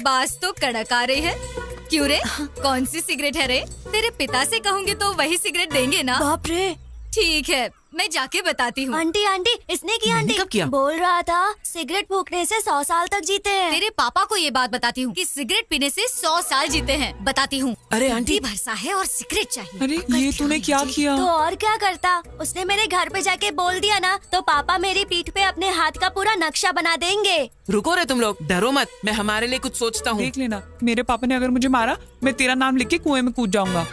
बास तो कड़क आ रही है। क्यों रे, कौन सी सिगरेट है रे? तेरे पिता से कहूँगी तो वही सिगरेट देंगे ना? बाप रे। ठीक है, मैं जाके बताती हूँ। आंटी आंटी, इसने की आंटी कब किया? बोल रहा था सिगरेट फूकने से 100 साल तक जीते हैं। तेरे पापा को ये बात बताती हूँ कि सिगरेट पीने से 100 साल जीते हैं। बताती हूँ। अरे आंटी, भरसा है और सिगरेट चाहिए। अरे ये तूने क्या किया? तो और क्या करता, उसने मेरे घर पे जाके बोल दिया ना, तो पापा मेरी पीठ पे अपने हाथ का पूरा नक्शा बना देंगे। रुको रे तुम लोग, डरो मत, मैं हमारे लिए कुछ सोचता हूँ। देख लेना, मेरे पापा ने अगर मुझे मारा, मैं तेरा नाम लिख के कुएं में कूद जाऊंगा।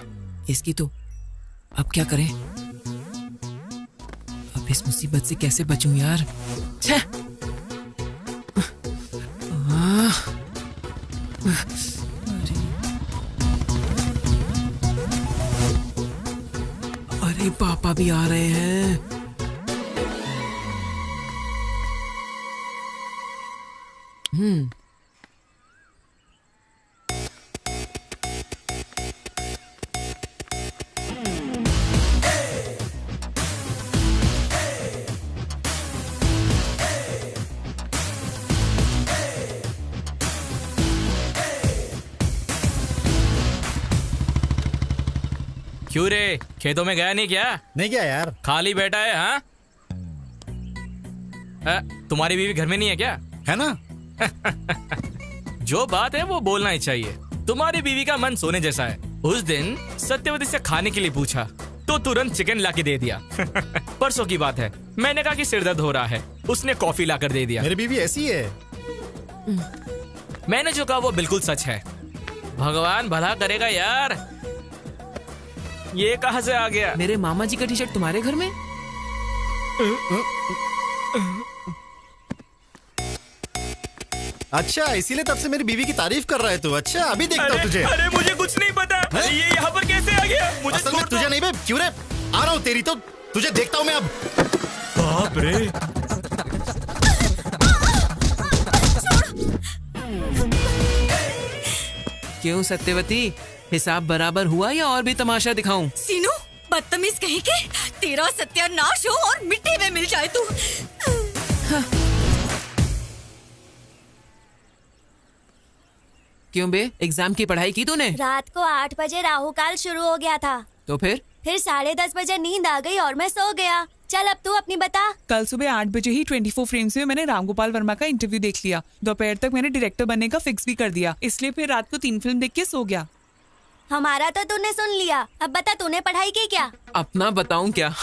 इसकी तो अब क्या करें? अब इस मुसीबत से कैसे बचूं यार? छह! अरे पापा भी आ रहे हैं। क्यों रे, खेतों में गया नहीं क्या? नहीं क्या यार, खाली बैठा है? हाँ, तुम्हारी बीवी घर में नहीं है क्या? है ना। जो बात है वो बोलना ही चाहिए। तुम्हारी बीवी का मन सोने जैसा है। उस दिन सत्यवती से खाने के लिए पूछा तो तुरंत चिकन लाके दे दिया। परसों की बात है, मैंने कहा कि सिर दर्द हो रहा है, उसने कॉफी लाकर दे दिया। मेरी बीवी ऐसी है। मैंने जो कहा वो बिल्कुल सच है। भगवान भला करेगा यार। ये कहाँ से आ गया? मेरे मामा जी का टी शर्ट तुम्हारे घर में? अच्छा, इसीलिए तब से मेरी बीवी की तारीफ कर रहा है तू। अच्छा, अभी देखता हूँ तुझे। अरे मुझे कुछ नहीं पता। ये यहाँ पर कैसे आ गया? मुझे असल में तुझे नहीं बे, क्यों रे? आ रहा हूँ तेरी तो, तुझे देखता हूँ मैं अब। बाप रे। क्यों सत्यवती, हिसाब बराबर हुआ या और भी तमाशा दिखाऊं? सीनू, बदतमीज कहीं के, तेरा सत्यानाश हो और मिट्टी में मिल जाए तू। क्यों बे, एग्जाम की पढ़ाई की तूने? रात को 8 बजे राहु काल शुरू हो गया था, तो फिर 10:30 बजे नींद आ गई और मैं सो गया। चल अब तू अपनी बता। कल सुबह 8 बजे ही 24 फ्रेम्स में मैंने रामगोपाल वर्मा का इंटरव्यू देख लिया। दोपहर तक मैंने डायरेक्टर बनने का फिक्स भी कर दिया, इसलिए फिर रात को 3 फिल्म देख के सो गया। हमारा तो तूने सुन लिया, अब बता तूने पढ़ाई की क्या? अपना बताऊं क्या?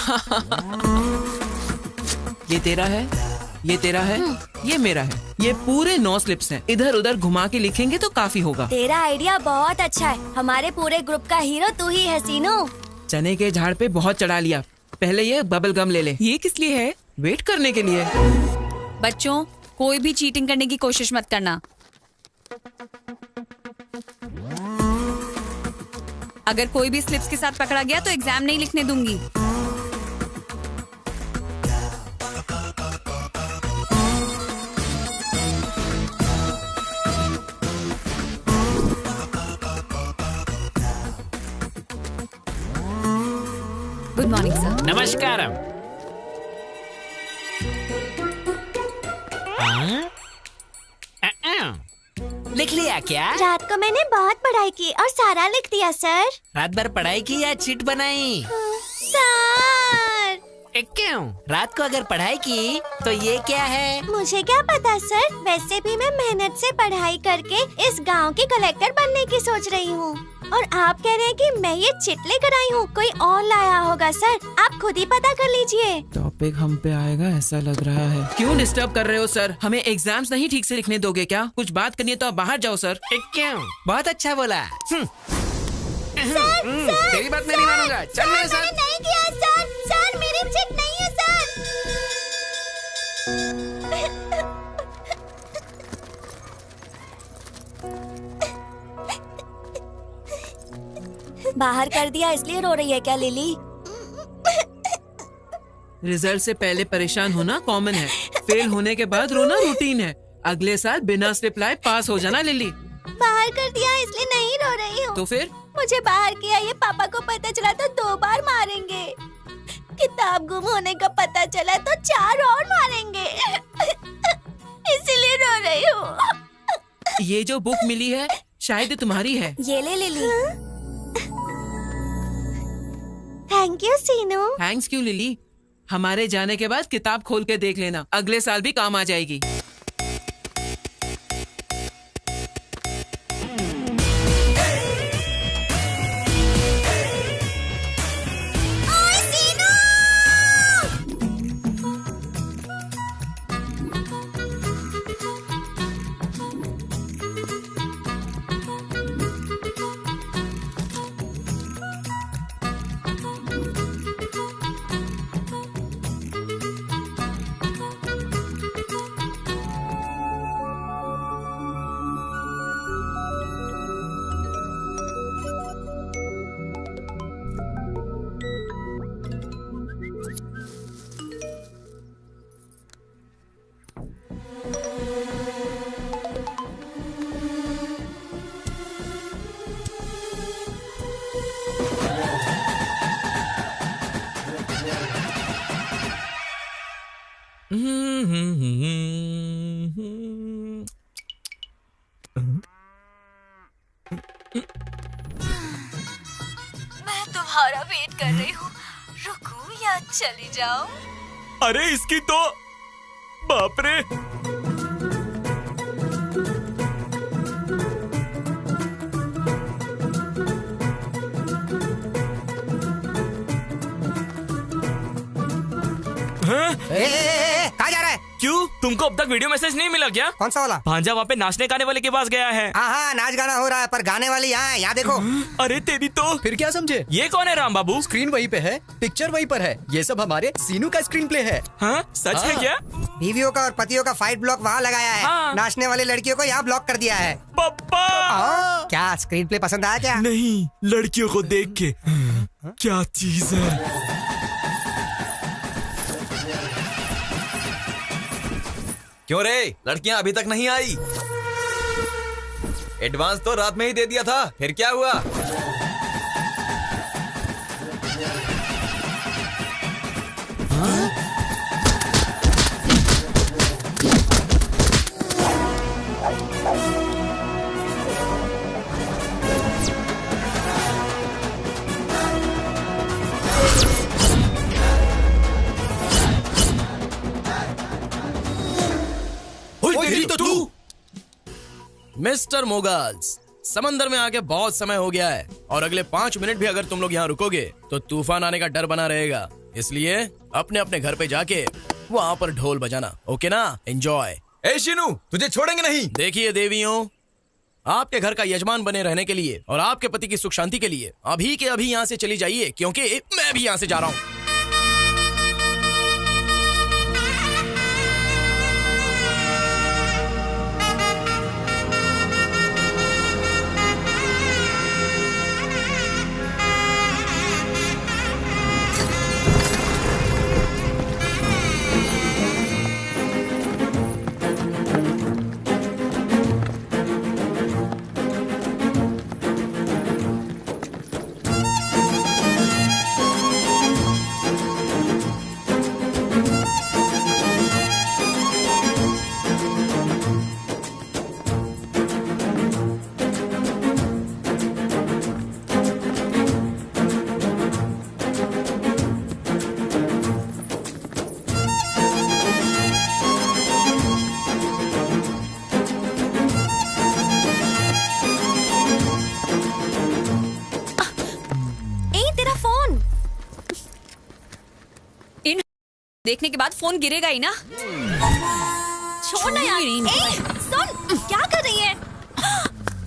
ये तेरा है, ये तेरा है, ये मेरा है। ये पूरे 9 स्लिप्स हैं। इधर उधर घुमा के लिखेंगे तो काफी होगा। तेरा आइडिया बहुत अच्छा है। हमारे पूरे ग्रुप का हीरो तू ही है सीनू। चने के झाड़ पे बहुत चढ़ा लिया। पहले ये बबल गम ले ले। ये किस लिए है? वेट करने के लिए। बच्चों, कोई भी चीटिंग करने की कोशिश मत करना। अगर कोई भी स्लिप्स के साथ पकड़ा गया तो एग्जाम नहीं लिखने दूंगी। Good morning sir. नमस्कारम। लिख लिया क्या? रात को मैंने बहुत पढ़ाई की और सारा लिख दिया सर। रात भर पढ़ाई की या चिट बनाई? सर क्यों? रात को अगर पढ़ाई की तो ये क्या है? मुझे क्या पता सर, वैसे भी मैं मेहनत से पढ़ाई करके इस गांव की कलेक्टर बनने की सोच रही हूँ। और आप कह रहे हैं कि मैं ये चिट लेकर आई हूँ, कोई और लाया होगा सर, आप खुद ही पता कर लीजिए। टॉपिक हम पे आएगा ऐसा लग रहा है। क्यों डिस्टर्ब कर रहे हो सर? हमें एग्जाम्स नहीं ठीक से लिखने दोगे क्या? कुछ बात करनी है तो आप बाहर जाओ सर। क्यों? बहुत अच्छा बोला। तेरी बात मैं नहीं मानूंगा। चल मेरे साथ। नहीं किया सर, सर मेरी चिट नहीं है सर। बाहर कर दिया इसलिए रो रही है क्या लिली? रिजल्ट से पहले परेशान होना कॉमन है, फेल होने के बाद रोना रूटीन है। अगले साल बिना रिप्लाई पास हो जाना लिली। बाहर कर दिया इसलिए नहीं रो रही हूँ। तो फिर? मुझे बाहर किया ये पापा को पता चला तो 2 बार मारेंगे। किताब गुम होने का पता चला तो 4 और मारेंगे। इसीलिए रो रही हूँ। ये जो बुक मिली है शायद तुम्हारी है। ये ले Lily. Thank you Seenu. Thanks क्यों लिली? हमारे जाने के बाद किताब खोल के देख लेना, अगले साल भी काम आ जाएगी। मैं तुम्हारा वेट कर रही हूँ, रुकूं या चली जाऊं? अरे इसकी तो बाप रे। कहाँ जा रहा है? क्यों, तुमको अब तक वीडियो मैसेज नहीं मिला क्या? कौन सा वाला? भांजा वहाँ पे नाचने गाने वाले के पास गया है। हाँ, नाच गाना हो रहा है, पर गाने वाली यहाँ है, यहाँ देखो। अरे तेरी तो। फिर क्या समझे? ये कौन है राम बाबू? स्क्रीन वहीं पे है, पिक्चर वहीं पर है, ये सब हमारे सीनू का स्क्रीन प्ले है। हाँ, सच है क्या? बीवियों का और पतियों का फाइट ब्लॉक वहाँ लगाया है। हाँ। नाचने वाली लड़कियों को यहाँ ब्लॉक कर दिया है। पापा। क्या स्क्रीन प्ले पसंद आया क्या? नहीं, लड़कियों को देख के क्या चीज है। क्यों रे, लड़कियां अभी तक नहीं आई? एडवांस तो रात में ही दे दिया था, फिर क्या हुआ? तेरी तो तू। मिस्टर मोगल्स, समंदर में आके बहुत समय हो गया है और अगले 5 मिनट भी अगर तुम लोग यहाँ रुकोगे तो तूफान आने का डर बना रहेगा। इसलिए अपने अपने घर पे जाके वहाँ पर ढोल बजाना, ओके ना? एंजॉय। ए शीनू, तुझे छोड़ेंगे नहीं। देखिए देवियों, आपके घर का यजमान बने रहने के लिए और आपके पति की सुख शांति के लिए अभी के अभी यहाँ से चली जाइए, क्योंकि मैं भी यहाँ से जा रहा हूँ। देखने के बाद फोन गिरेगा ही ना। छोड़ ना यार। सुन, क्या कर रही है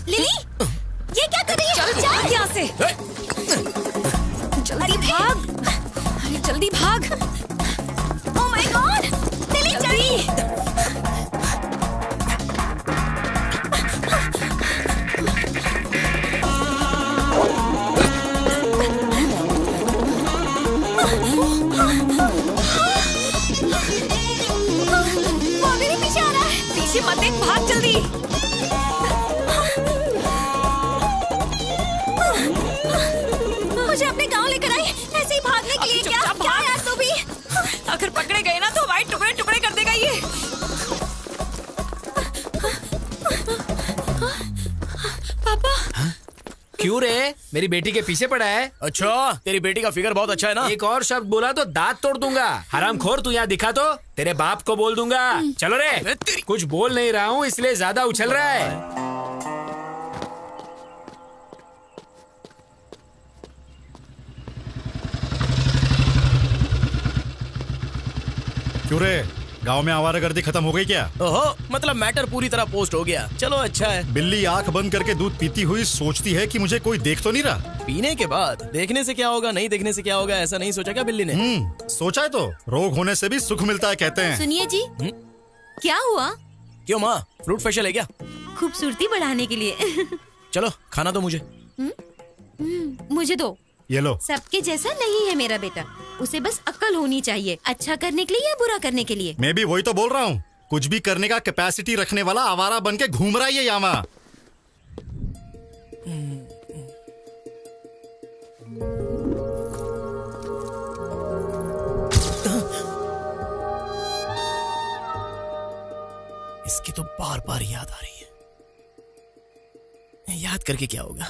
लिली? ये क्या कर रही है? चल यहाँ से, जल्दी भाग। अरे जल्दी भाग। ओह माय गॉड, लिली जल्दी। मत देख, भाग जल्दी। मुझे अपने गांव लेकर आई, ऐसे ही भागने के लिए? क्या यार तू भी? अगर पकड़े गए ना तो हमारे टुकड़े टुकड़े कर देगा ये। क्यों रे? मेरी बेटी के पीछे पड़ा है। अच्छा, तेरी बेटी का फिगर बहुत अच्छा है ना। एक और शब्द बोला तो दांत तोड़ दूंगा। हरामखोर, तू यहाँ दिखा तो तेरे बाप को बोल दूंगा। चलो रे, कुछ बोल नहीं रहा हूँ इसलिए ज्यादा उछल रहा है। क्यों रे, गांव में आवारागर्दी खत्म हो गई क्या? ओहो, मतलब मैटर पूरी तरह पोस्ट हो गया। चलो अच्छा है। बिल्ली आंख बंद करके दूध पीती हुई सोचती है कि मुझे कोई देख तो नहीं रहा। पीने के बाद देखने से क्या होगा, नहीं देखने से क्या होगा, ऐसा नहीं सोचा क्या बिल्ली ने? सोचा है तो रोग होने से भी सुख मिलता है कहते हैं। सुनिए जी, क्या हुआ? क्यों माँ, फ्रूट फेशियल है क्या? खूबसूरती बढ़ाने के लिए। चलो खाना दो मुझे। मुझे दो। ये लो। सबके जैसा नहीं है मेरा बेटा, उसे बस अक्ल होनी चाहिए, अच्छा करने के लिए या बुरा करने के लिए। मैं भी वही तो बोल रहा हूँ, कुछ भी करने का कैपेसिटी रखने वाला आवारा बन के घूम रहा है ये यामा। इसकी तो बार बार याद आ रही है। याद करके क्या होगा?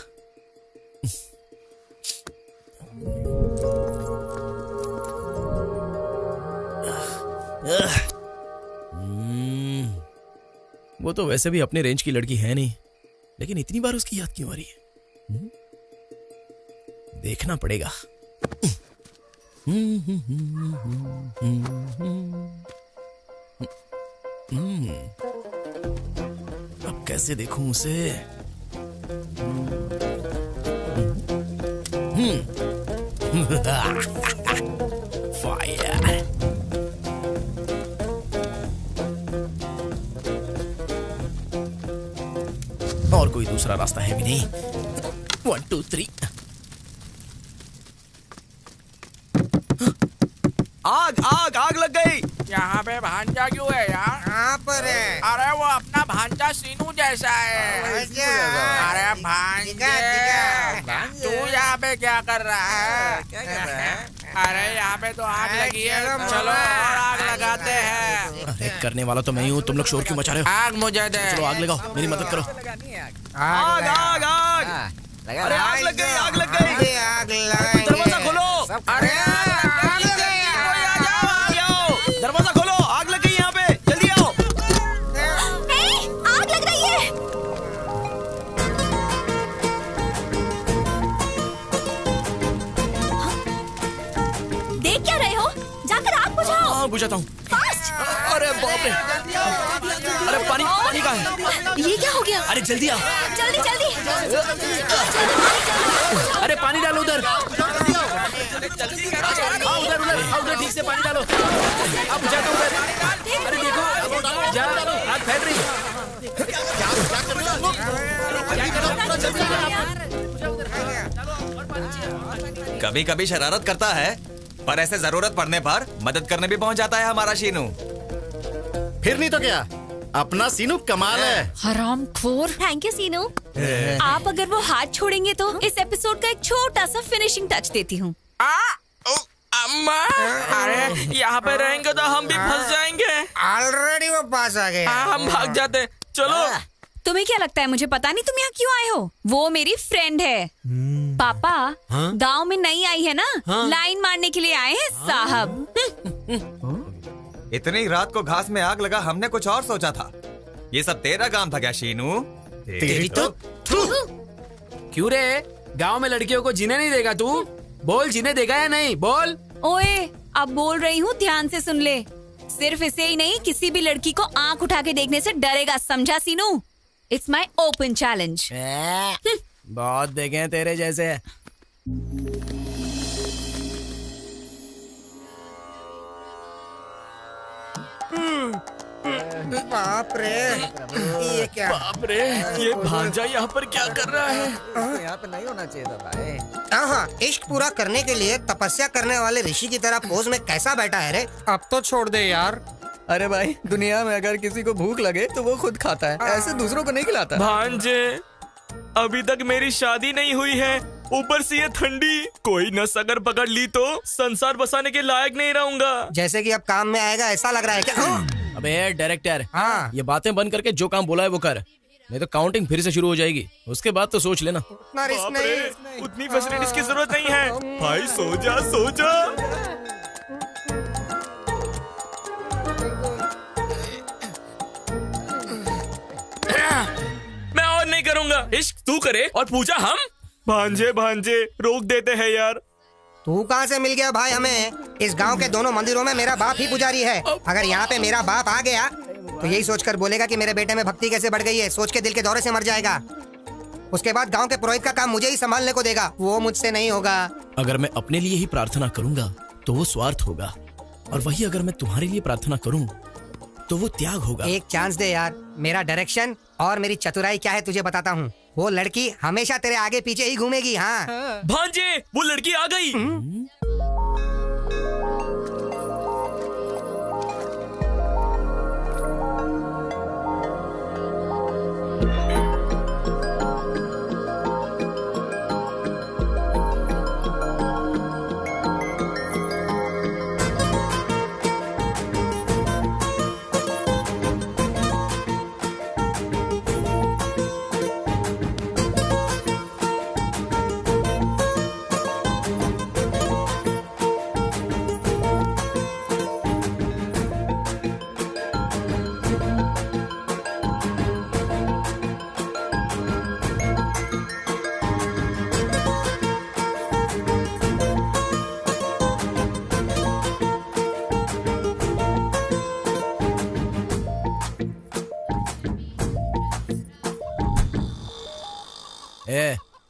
वो तो वैसे भी अपने रेंज की लड़की है नहीं, लेकिन इतनी बार उसकी याद क्यों आ रही है? देखना पड़ेगा। अब कैसे देखूं उसे? फायर। और कोई दूसरा रास्ता है भी नहीं। 1 2 3। आग आग आग लग गई। यहाँ पे भांजा क्यों है यार? कहाँ पर है? अरे वो अपना भांजा सीनू जैसा है। अरे भांजे, तू यहाँ पे क्या कर रहा है? क्या कर रहा है? अरे यहाँ पे तो आग लगी है, चलो और आग लगाते हैं। अरे करने वाला तो मैं ही हूँ, तुम लोग शोर क्यों मचा रहे हो? आग मुझे दे। चलो आग लगाओ, मेरी मदद करो। आग आग आग। अरे आग लग गई, आग लग गई। आग लगाएंगे। दरवाजा खोलो। अरे दरवाजा खोलो, आग लग गई यहाँ पे, जल्दी आओ। आग लग रही है। देख क्या रहे हो? जाकर आग बुझाओ। हाँ बुझाता हूँ। अरे बाप रे, अरे पानी पानी कहाँ है? ये क्या हो गया? अरे जल्दी आ। जल्दी जल्दी। अरे पानी डालो उधर। उधर उधर उधर ठीक से पानी डालो। आप बुझा दो उधर। अरे देखो, जा आग फैल रही। कभी कभी शरारत करता है, पर ऐसे जरूरत पड़ने पर मदद करने भी पहुंच जाता है हमारा शीनू। फिर नहीं तो क्या, अपना सीनू कमाल है। हरामखोर। थैंक यू सीनू। आप अगर वो हाथ छोड़ेंगे तो इस एपिसोड का एक छोटा सा फिनिशिंग टच देती हूँ। अम्मा, अरे यहाँ पे रहेंगे तो हम भी फंस जाएंगे। ऑलरेडी वो पास आ गए। हम भाग जाते। चलो। तुम्हें क्या लगता है मुझे पता नहीं तुम यहाँ क्यों आए हो? वो मेरी फ्रेंड है। पापा गांव में नई आई है ना, लाइन मारने के लिए आए हैं साहब। इतनी रात को घास में आग लगा, हमने कुछ और सोचा था। ये सब तेरा काम था क्या शीनू? तेरी तो क्यों रे, गांव में लड़कियों को जीने नहीं देगा तू? बोल, जीने देगा या नहीं? बोल। ओए, अब बोल रही हूँ, ध्यान से सुन ले। सिर्फ इसे ही नहीं, किसी भी लड़की को आंख उठा के देखने से डरेगा, समझा Seenu? It's my open challenge. बहुत देखे हैं तेरे जैसे। बाप रे, ये क्या? बाप रे, ये भांजा यहाँ पर क्या कर रहा है? यहाँ पे नहीं होना चाहिए था भाई। हाँ, इश्क पूरा करने के लिए तपस्या करने वाले ऋषि की तरह पोज में कैसा बैठा है रे? अब तो छोड़ दे यार। अरे भाई, दुनिया में अगर किसी को भूख लगे तो वो खुद खाता है, ऐसे दूसरों को नहीं खिलाता। भांजे, अभी तक मेरी शादी नहीं हुई है, ऊपर से ये ठंडी। कोई नस अगर पकड़ ली तो संसार बसाने के लायक नहीं रहूंगा। जैसे कि अब काम में आएगा ऐसा लग रहा है क्या? अबे डायरेक्टर, हाँ, ये बातें बंद करके जो काम बोला है वो कर। नहीं तो काउंटिंग फिर से शुरू हो जाएगी। उसके बाद तो सोच लेना। उतना रिस्क नहीं। उतनी फैसिलिटीज की जरूरत नहीं है। भाई सो जा सो जा। मैं और नहीं करूंगा। इश्क तू करे और पूजा हम। भांजे भांजे रोक देते हैं यार। तू कहाँ से मिल गया भाई हमें? इस गांव के दोनों मंदिरों में मेरा बाप ही पुजारी है। अगर यहाँ पे मेरा बाप आ गया तो यही सोचकर बोलेगा कि मेरे बेटे में भक्ति कैसे बढ़ गई है। सोच के दिल के दौरे से मर जाएगा। उसके बाद गांव के पुरोहित का काम मुझे ही संभालने को देगा। वो मुझसे नहीं होगा। अगर मैं अपने लिए ही प्रार्थना करूंगा तो वो स्वार्थ होगा, और वही अगर मैं तुम्हारे लिए प्रार्थना करूं तो वो त्याग होगा। एक चांस दे यार। मेरा डायरेक्शन और मेरी चतुराई क्या है तुझे बताता हूँ। वो लड़की हमेशा तेरे आगे पीछे ही घूमेगी। हाँ भांजे वो लड़की आ गई।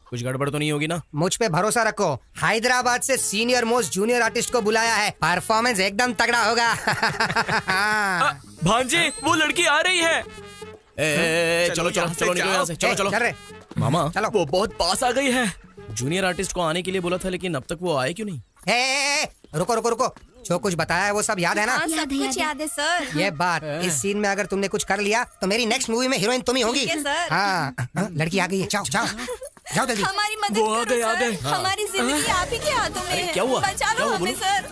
कुछ गड़बड़ तो नहीं होगी ना? मुझ पे भरोसा रखो। हैदराबाद से सीनियर मोस्ट जूनियर आर्टिस्ट को बुलाया है। परफॉर्मेंस एकदम तगड़ा होगा। भांजे वो लड़की आ रही है। चलो चलो चलो निकलो यहाँ से। चलो चलो चल रहे मामा। चलो। वो बहुत पास आ गई है। जूनियर आर्टिस्ट को आने के लिए बोला था, लेकिन अब तक वो आए क्यों नहीं? रुको रुको रुको। जो कुछ बताया है वो सब याद है ना? हाँ, सब कुछ याद है सर। ये बात, इस सीन में अगर तुमने कुछ कर लिया तो मेरी नेक्स्ट मूवी में हीरोइन तुम ही होगी। सर। हाँ लड़की आ गई है। जाओ जाओ जाओ जल्दी। हमारी मदद वो आ गए, आ गए। हमारी जिंदगी आप ही के हाथों में है। क्या हुआ? बचा लो हमें सर।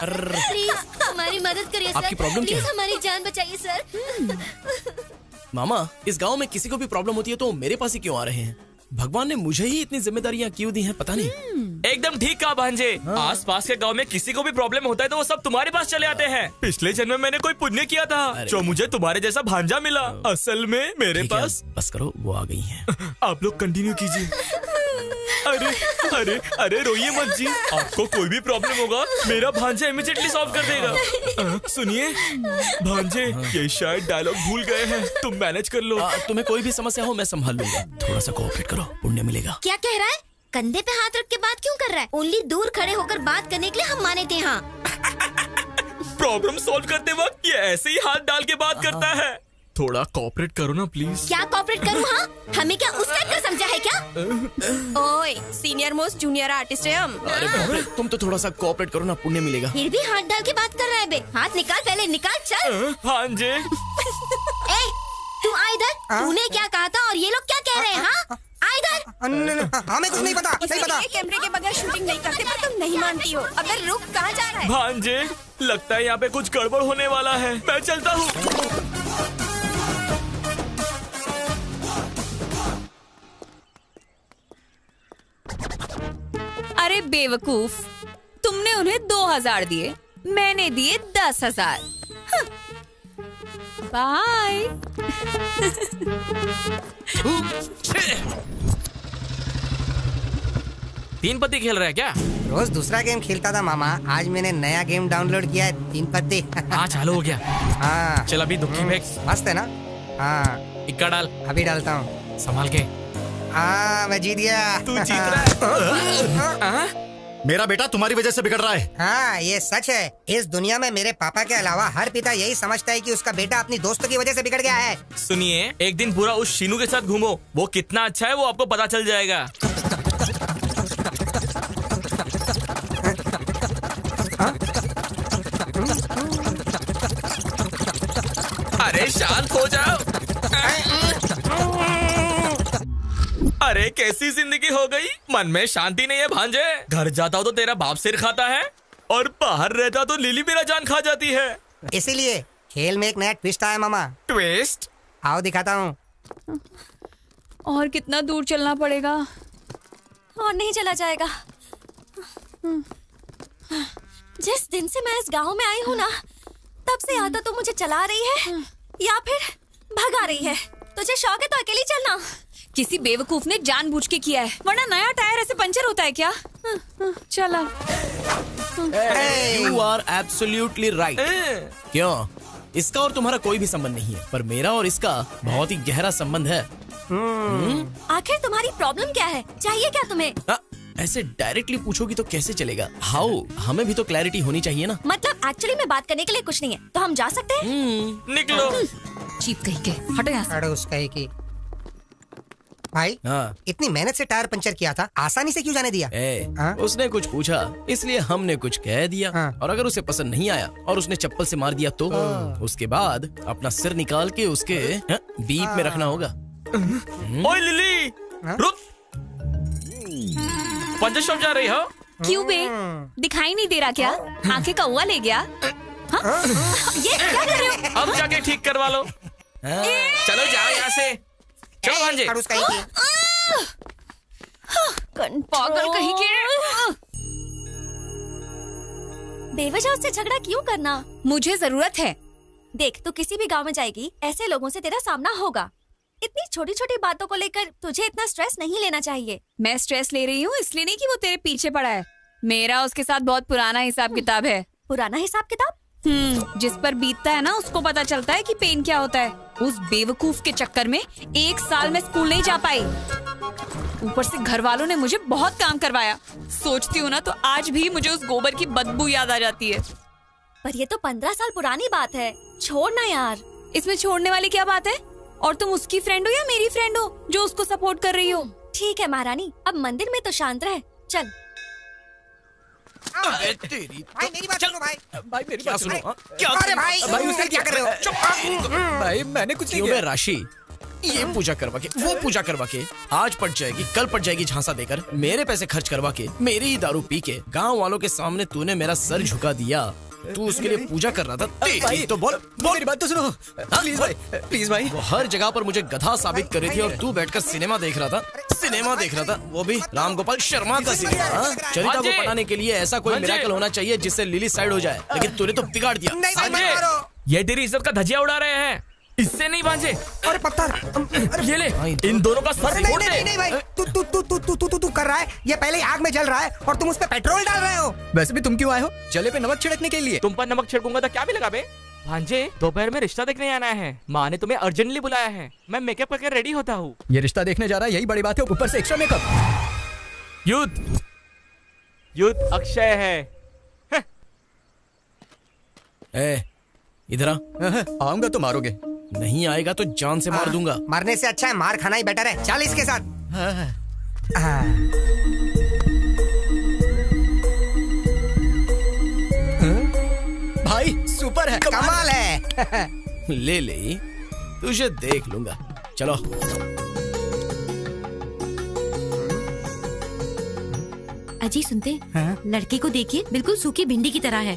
प्लीज हमारी मदद करिए सर। आपकी प्रॉब्लम क्या है? प्लीज हमारी जान बचाइए सर। मामा, इस गांव में किसी को भी प्रॉब्लम होती है तो मेरे पास ही क्यों आ रहे हैं? भगवान ने मुझे ही इतनी जिम्मेदारियां क्यों दी हैं पता नहीं। एकदम ठीक कहा भांजे। आस पास के गांव में किसी को भी प्रॉब्लम होता है तो वो सब तुम्हारे पास चले आते हैं। पिछले जन्म में मैंने कोई पुण्य किया था जो मुझे तुम्हारे जैसा भांजा मिला। असल में मेरे पास। बस करो, वो आ गई हैं। आप लोग कंटिन्यू कीजिए। अरे अरे अरे रोइए मत जी। आपको कोई भी प्रॉब्लम होगा मेरा भांजा इमीडिएटली सॉल्व कर देगा। सुनिए भांजे, ये शायद डायलॉग भूल गए हैं। तुम मैनेज कर लो। तुम्हें कोई भी समस्या हो मैं संभाल लूंगा। थोड़ा सा कोऑपरेट करो, पुण्य मिलेगा। क्या कह रहा है? कंधे पे हाथ रख के बात क्यों कर रहा है? ओनली दूर खड़े होकर बात करने के लिए हम माने थे। हाँ प्रॉब्लम सॉल्व करते वक्त ये ऐसे ही हाथ डाल के बात करता है। थोड़ा कोऑपरेट करो ना प्लीज। क्या कोऑपरेट करूँ? हाँ हमें क्या उस टाइप का समझा है क्या? ओए सीनियर मोस्ट जूनियर आर्टिस्ट है हम। अरे बाप रे, तुम तो थोड़ा सा कोऑपरेट करो ना, पुण्य मिलेगा। फिर भी हाथ डाल के बात कर रहा है बे। हाथ निकाल, पहले निकाल। चल भांजे। ए, तू आ इधर। तूने क्या कहा था और ये लोग क्या कह रहे हैं? हाँ आ इधर। हमें कुछ नहीं पता। नहीं पता। कैमरे के बगैर शूटिंग नहीं करते पर तुम नहीं मानती हो। अगर रुक, कहाँ जा रहा है? भांजे लगता है यहाँ पे कुछ गड़बड़ होने वाला है। मैं चलता हूँ। अरे बेवकूफ, तुमने उन्हें 2000 दिए, मैंने दिए 10,000। बाय। तीन पत्ती खेल रहा है क्या? रोज दूसरा गेम खेलता था मामा। आज मैंने नया गेम डाउनलोड किया है, 3 पत्ती। हाँ चालू हो गया। हाँ चल अभी दुखी फेंक। मस्त है ना? हाँ इक्का डाल। अभी डालता हूँ। संभाल के। हाँ मैं जीत गया। तू जीत रहा है। मेरा बेटा तुम्हारी वजह से बिगड़ रहा है। हाँ ये सच है। इस दुनिया में मेरे पापा के अलावा हर पिता यही समझता है कि उसका बेटा अपनी दोस्तों की वजह से बिगड़ गया है। सुनिए, एक दिन पूरा उस शीनू के साथ घूमो। वो कितना अच्छा है वो आपको पता चल जाएगा। अरे शांत हो जाओ। अरे कैसी जिंदगी हो गई। मन में शांति नहीं है भांजे। घर जाता हो तो तेरा बाप सिर खाता है और बाहर रहता तो लिली मेरा जान खा जाती है। इसीलिए खेल में एक नया ट्विस्ट आया मामा। ट्विस्ट? आओ दिखाता हूँ। और कितना दूर चलना पड़ेगा? और नहीं चला जाएगा। जिस दिन से मैं इस गांव में आई हूँ ना, तब से या तो मुझे चला रही है या फिर भगा रही है। तुझे शौक है तो अकेली चलना। किसी बेवकूफ ने जानबूझ के किया है, वरना नया टायर ऐसे पंचर होता है क्या? चला। You are absolutely right. क्यों? इसका और तुम्हारा कोई भी संबंध नहीं है, पर मेरा और इसका बहुत ही गहरा संबंध है। आखिर तुम्हारी प्रॉब्लम क्या है? चाहिए क्या तुम्हें? ऐसे डायरेक्टली पूछोगी तो कैसे चलेगा? हाउ? हमें भी तो क्लैरिटी होनी चाहिए ना। मतलब एक्चुअली में बात करने के लिए कुछ नहीं है, तो हम जा सकते हैं? निकलो। चीप कहीं के, हटो यहाँ से। अड़ोस कहीं की। भाई, इतनी मेहनत से टायर पंचर किया था, आसानी से क्यों जाने दिया? उसने कुछ पूछा, इसलिए हमने कुछ कह दिया। और अगर उसे पसंद नहीं आया और उसने चप्पल से मार दिया तो उसके बाद अपना सिर निकाल के उसके बीप में रखना होगा। ओए लिली, रुक। पंचर शॉप जा रही हो? क्यों बे? दिखाई नहीं दे रहा क्या? आंखें कौवा ले गया? ये क्या कर रहे हो? अब जाके ठीक करवा लो। चलो जाओ यहाँ से। चलो भांजे। पागल कहीं के। बेवजह उससे झगड़ा क्यों करना? मुझे जरूरत है। देख, तू किसी भी गांव में जाएगी, ऐसे लोगों से तेरा सामना होगा। इतनी छोटी छोटी बातों को लेकर तुझे इतना स्ट्रेस नहीं लेना चाहिए। मैं स्ट्रेस ले रही हूँ इसलिए नहीं कि वो तेरे पीछे पड़ा है। मेरा उसके साथ बहुत पुराना हिसाब किताब है। पुराना हिसाब किताब? जिस पर बीतता है ना, उसको पता चलता है कि पेन क्या होता है। उस बेवकूफ के चक्कर में 1 साल में स्कूल नहीं जा पाई। ऊपर से घर वालों ने मुझे बहुत काम करवाया। सोचती हूँ ना तो आज भी मुझे उस गोबर की बदबू याद आ जाती है। पर ये तो 15 साल पुरानी बात है, छोड़ना यार। इसमें छोड़ने वाली क्या बात है? और तुम उसकी फ्रेंड हो या मेरी फ्रेंड हो जो उसको सपोर्ट कर रही हो? ठीक है महारानी, अब मंदिर में तो शांत रहे। चल। तेरी भाई मेरी बात सुनो भाई। भाई मेरी बात सुनो। अरे भाई उससे क्या कर रहे हो? भाई मैंने कुछ नहीं किया। राशि, ये पूजा करवा के, वो पूजा करवा के, आज पट जाएगी, कल पट जाएगी झांसा देकर, मेरे पैसे खर्च करवा के, मेरी ही दारू पी के, गांव वालों के सामने तूने मेरा सर झुका दिया। तू उसके लिए पूजा कर रहा था। भाई तो बोल मेरी बात तो सुनो। प्लीज भाई, प्लीज भाई। वो हर जगह पर मुझे गधा साबित कर रही थी और तू बैठकर सिनेमा देख रहा था। सिनेमा देख रहा था, वो भी राम गोपाल शर्मा का सिनेमा। चरिता को पढ़ाने के लिए ऐसा कोई मिरेकल होना चाहिए जिससे लिली साइड हो जाए, लेकिन तूने तो बिगाड़ दिया। ये तेरी इज्जत का धजिया उड़ा रहे हैं, इससे नहीं भांजे। अरे पत्थर, ये ले, इन दोनों का सर फोड़ दे। नहीं भाई, तू कर रहा है। ये पहले ही आग में जल रहा है और तुम उस पे पेट्रोल डाल रहे हो। वैसे भी तुम क्यों आए हो? जले पे नमक छिड़कने के लिए। तुम पर नमक छिड़कूंगा तो क्या भी लगा बे? भांजे, दोपहर में रिश्ता देखने आना है। माँ ने तुम्हें अर्जेंटली बुलाया है। मैं मेकअप करके रेडी होता हूँ। ये रिश्ता देखने जा रहा है, यही बड़ी बात है, ऊपर से एक्स्ट्रा मेकअप। युद्ध अक्षय है। इधर आऊंगा तो मारोगे, नहीं आएगा तो जान से मार दूंगा। मारने से अच्छा है मार खाना ही बेटर है। चल इसके साथ। भाई सुपर है, कमाल है। ले तुझे देख लूंगा। चलो। अजी सुनते, लड़के को देखिए, बिल्कुल सूखी भिंडी की तरह है।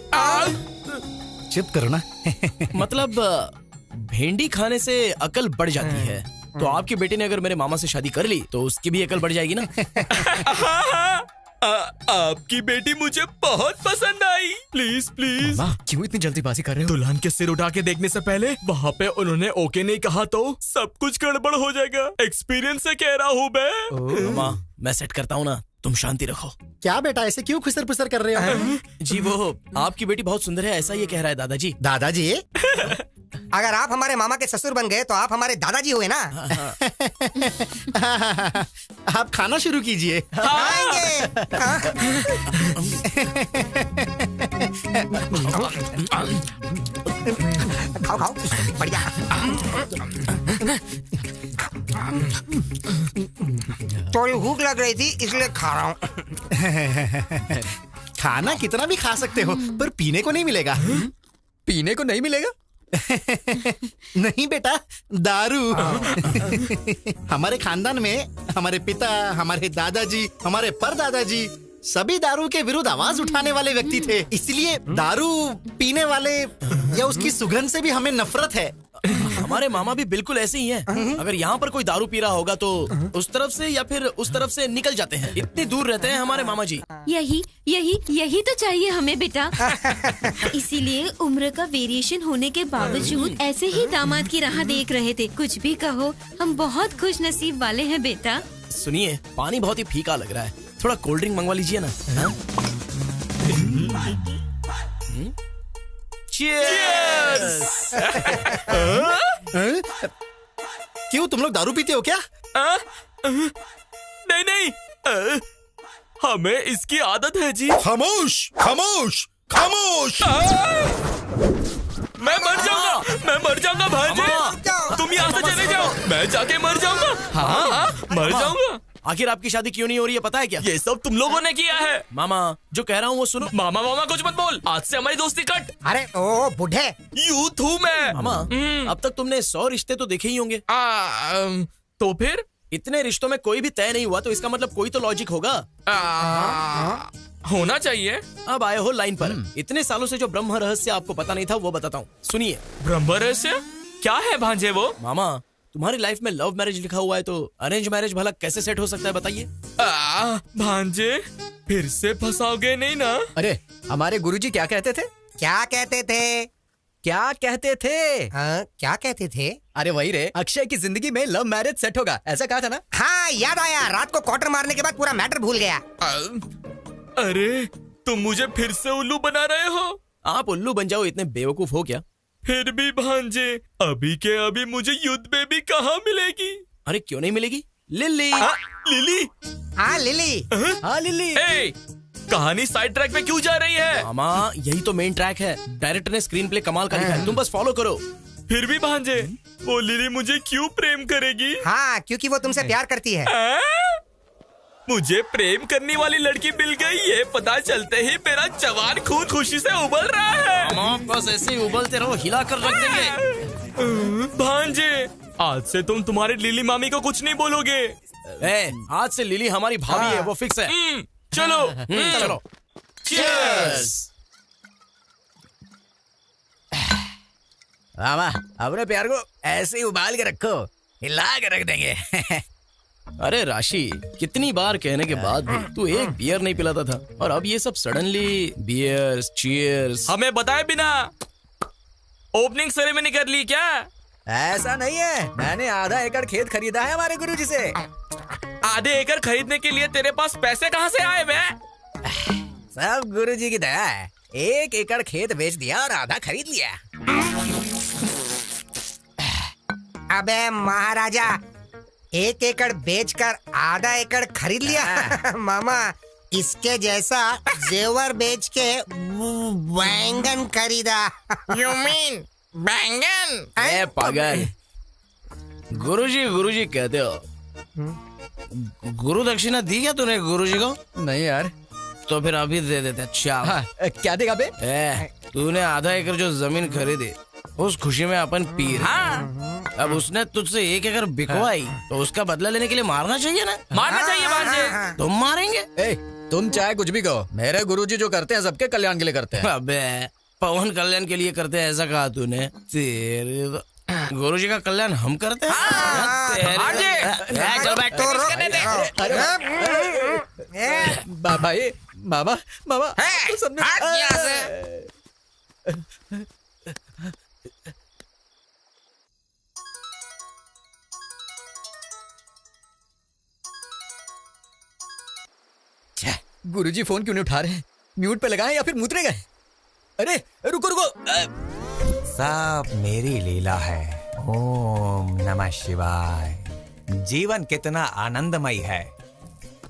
चुप करो ना। मतलब भिंडी खाने से अकल बढ़ जाती है, तो आपकी बेटी ने अगर मेरे मामा से शादी कर ली तो उसकी भी अकल बढ़ जाएगी ना। आपकी बेटी मुझे बहुत पसंद आई। Please please. क्यों इतनी जल्दीबाजी कर रहे हो? दुल्हन के सिर उठा के देखने से पहले वहाँ पे उन्होंने ओके नहीं कहा तो सब कुछ गड़बड़ हो जाएगा। एक्सपीरियंस से कह रहा हूँ मैं। मामा, मैं सेट करता हूँ ना, तुम शांति रखो। क्या बेटा, ऐसे क्यों खुसर पुसर कर रहे हो? जी वो आपकी बेटी बहुत सुंदर है, ऐसा ये कह रहा है दादाजी। दादाजी? अगर आप हमारे मामा के ससुर बन गए तो आप हमारे दादाजी हुए ना। आप खाना शुरू कीजिए। खाओ खाओ, बढ़िया। थोड़ी भूख लग रही थी इसलिए खा रहा हूँ। खाना कितना भी खा सकते हो, पर पीने को नहीं मिलेगा। पीने को नहीं मिलेगा? नहीं बेटा, दारू। हमारे खानदान में हमारे पिता, हमारे दादाजी, हमारे परदादाजी सभी दारू के विरुद्ध आवाज उठाने वाले व्यक्ति थे, इसलिए दारू पीने वाले या उसकी सुगंध से भी हमें नफरत है। हमारे मामा भी बिल्कुल ऐसे ही हैं। अगर यहाँ पर कोई दारू पी रहा होगा तो उस तरफ से या फिर उस तरफ से निकल जाते हैं। इतनी दूर रहते हैं हमारे मामा जी। यही तो चाहिए हमें बेटा। इसीलिए उम्र का वेरिएशन होने के बावजूद ऐसे ही दामाद की राह देख रहे थे। कुछ भी कहो, हम बहुत खुश नसीब वाले हैं बेटा। सुनिए, पानी बहुत ही फीका लग रहा है, थोड़ा कोल्ड ड्रिंक मंगवा लीजिए ना। Cheers! क्यों, तुम लोग दारू पीते हो क्या? नहीं, हमें इसकी आदत है जी। खामोश खामोश खामोश। मैं मर जाऊंगा भांजे। तुम यहाँ से चले जाओ, मैं जाके मर जाऊंगा। हाँ, मर जाऊंगा। आखिर आपकी शादी क्यों नहीं हो रही है पता है क्या? ये सब तुम लोगों ने किया है। मामा, जो कह रहा हूँ वो सुनो। मामा कुछ मत बोल, आज से हमारी दोस्ती कट। अरे ओ बुढ़े, यूथ हूँ मैं। मामा, अब तक तुमने 100 रिश्ते तो देखे ही होंगे। तो फिर इतने रिश्तों में कोई भी तय नहीं हुआ तो इसका मतलब कोई तो लॉजिक होगा। होना चाहिए। अब आए हो लाइन पर। इतने सालों से जो ब्रह्म रहस्य आपको पता नहीं था वो बताता हूँ, सुनिए। ब्रह्म रहस्य क्या है भांजे वो? मामा, तुम्हारी लाइफ में लव मैरिज लिखा हुआ है तो अरेंज मैरिज भला कैसे सेट हो सकता है बताइए? भांजे, फिर से फंसाओगे नहीं ना? अरे हमारे गुरुजी क्या कहते थे? क्या कहते थे? क्या कहते थे? क्या कहते थे? अरे वही रे, अक्षय की जिंदगी में लव मैरिज सेट होगा, ऐसा कहा था ना? हाँ याद आया, रात को क्वार्टर मारने के बाद पूरा मैटर भूल गया। अरे तुम मुझे फिर से उल्लू बना रहे हो। आप उल्लू बन जाओ, इतने बेवकूफ हो क्या? फिर भी भांजे, अभी के अभी मुझे युद्ध बेबी कहाँ मिलेगी? अरे क्यों नहीं मिलेगी? लिली। लिली? हाँ लिली। हाँ लिली। कहानी साइड ट्रैक पे क्यों जा रही है? मामा, यही तो मेन ट्रैक है। डायरेक्टर ने स्क्रीन प्ले कमाल का लिखा है, तुम बस फॉलो करो। फिर भी भांजे, वो लिली मुझे क्यों प्रेम करेगी? हाँ, क्योंकि वो तुमसे प्यार करती है। मुझे प्रेम करने वाली लड़की मिल गई, ये पता चलते ही मेरा जवान खून खुशी से उबल रहा है। मामा, बस ऐसे ही उबलते रहो, हिला कर रख देंगे। भांजे, आज से तुम तुम्हारी लिली मामी को कुछ नहीं बोलोगे। आज से लिली हमारी भाभी है, वो फिक्स है। चलो चलो। चीयर्स। मामा, अपने प्यार को ऐसे ही उबाल के रखो, हिला के रख देंगे। अरे राशि, कितनी बार कहने के बाद भी तू एक बियर नहीं पिलाता था और अब ये सब सडनली बियर्स, चीयर्स। हमें बताए बिना ओपनिंग सेरेमनी कर ली क्या? ऐसा नहीं है, मैंने आधा एकड़ खेत खरीदा है हमारे गुरुजी से। आधे एकड़ खरीदने के लिए तेरे पास पैसे कहाँ से आए बे? सब गुरुजी की दया है। 1 एकड़ खेत बेच दिया और आधा खरीद लिया। अबे महाराजा, 1 एकड़ बेचकर आधा एकड़ खरीद लिया। मामा, इसके जैसा जेवर बेच के बैंगन खरीदा। You mean बैंगन? ए पागल, गुरुजी कहते हो। गुरु दक्षिणा दी क्या तूने गुरुजी को? नहीं यार। तो फिर अभी दे देते। अच्छा। हाँ, क्या देगा बे? तूने आधा एकड़ जो जमीन खरीदी, उस खुशी में अपन पी रहे। हाँ। अब उसने तुझसे 1 एकड़ बिकवाई, तो उसका बदला लेने के लिए मारना चाहिए ना? मारना चाहिए भांजे। तुम मारेंगे? तुम चाहे कुछ भी कहो, मेरे गुरुजी जो करते हैं सबके कल्याण के लिए करते हैं। अबे, पवन कल्याण के लिए करते हैं ऐसा कहा तूने? तेरे गुरुजी का कल्याण हम करते हैं। भाई, मामा, गुरुजी फोन क्यों नहीं उठा रहे? म्यूट पे लगाएं या फिर मुतरे गए? अरे रुको। सब मेरी लीला है। ओम नमः शिवाय। जीवन कितना आनंदमय है,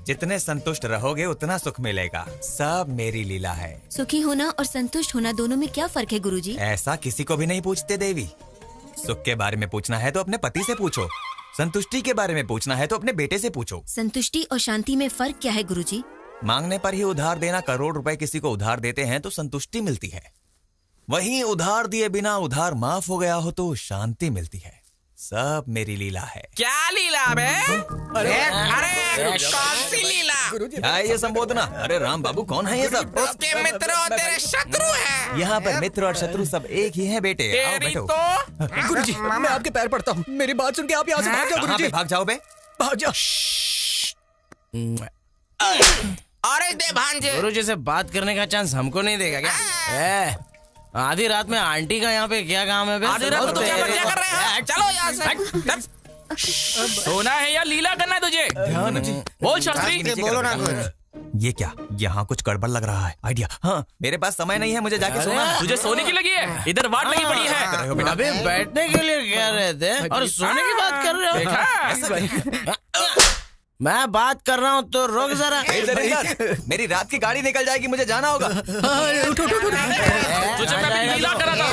जितने संतुष्ट रहोगे उतना सुख मिलेगा। सब मेरी लीला है। सुखी होना और संतुष्ट होना दोनों में क्या फर्क है गुरुजी? ऐसा किसी को भी नहीं पूछते देवी। सुख के बारे में पूछना है तो अपने पति से पूछो, संतुष्टि के बारे में पूछना है तो अपने बेटे से पूछो। संतुष्टि और शांति में फर्क क्या है गुरुजी? मांगने पर ही उधार देना। करोड़ रुपए किसी को उधार देते हैं तो संतुष्टि मिलती है, वहीं उधार दिए बिना उधार माफ हो गया हो तो शांति मिलती है। सब मेरी लीला है। क्या लीला बे? अरे कौन सी लीला? क्या है ये संबोधना? अरे राम बाबू, कौन है ये सब? उसके मित्र और तेरे शत्रु हैं। यहाँ पर मित्र और शत्रु सब एक ही हैं बेटे। आओ तेरी बैठो। तो गुरुजी, मैं आपके पैर पड़ता हूँ, मेरी बात सुन के आप यहाँ से भाग जाओ कहाँ गुरुजी। पे भाग जाओ बे? भाग जाओ। अरे दे भांजे। गुरुजी से बात करने का चांस हमको नहीं देगा क्या? आधी रात में आंटी का यहाँ पे क्या काम है बे? आधी रात में तो क्या कर रहे हैं? चलो यहाँ से। सोना है या लीला करना है तुझे? बोल शास्त्री। बोलो ना कुछ। ये क्या, यहाँ कुछ गड़बड़ लग रहा है। आइडिया। हाँ, मेरे पास समय नहीं है, मुझे जाके सोना है। तुझे सोने की लगी है? इधर वाट लगी पड़ी है। अबे बैठने के लिए कह रहे थे और सोने की बात कर रहे हो। मैं बात कर रहा हूँ तो रोक जरा। इधर मेरी रात की गाड़ी निकल जाएगी, मुझे जाना होगा। तुझे मैं लीला करा था।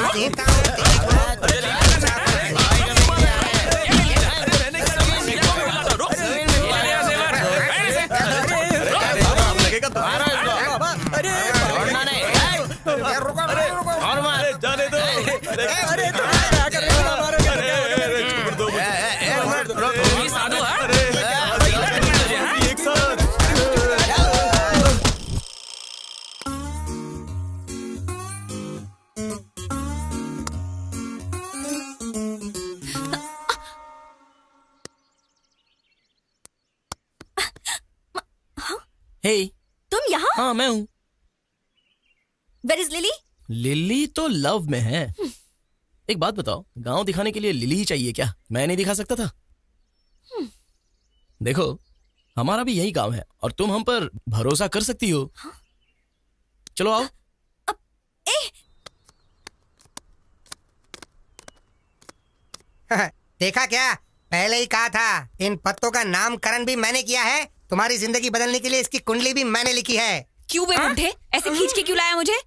हे, तुम यहाँ? हाँ मैं हूँ। Where is lily? लिली तो लव में है। एक बात बताओ, गांव दिखाने के लिए लिली ही चाहिए क्या? मैं नहीं दिखा सकता था? देखो, हमारा भी यही काम है और तुम हम पर भरोसा कर सकती हो। चलो आओ। देखा क्या, पहले ही कहा था। इन पत्तों का नामकरण भी मैंने किया है। तुम्हारी जिंदगी बदलने के लिए इसकी कुंडली भी मैंने लिखी है। क्यों बे बुड्ढे, ऐसे खींच के क्यों लाया मुझे?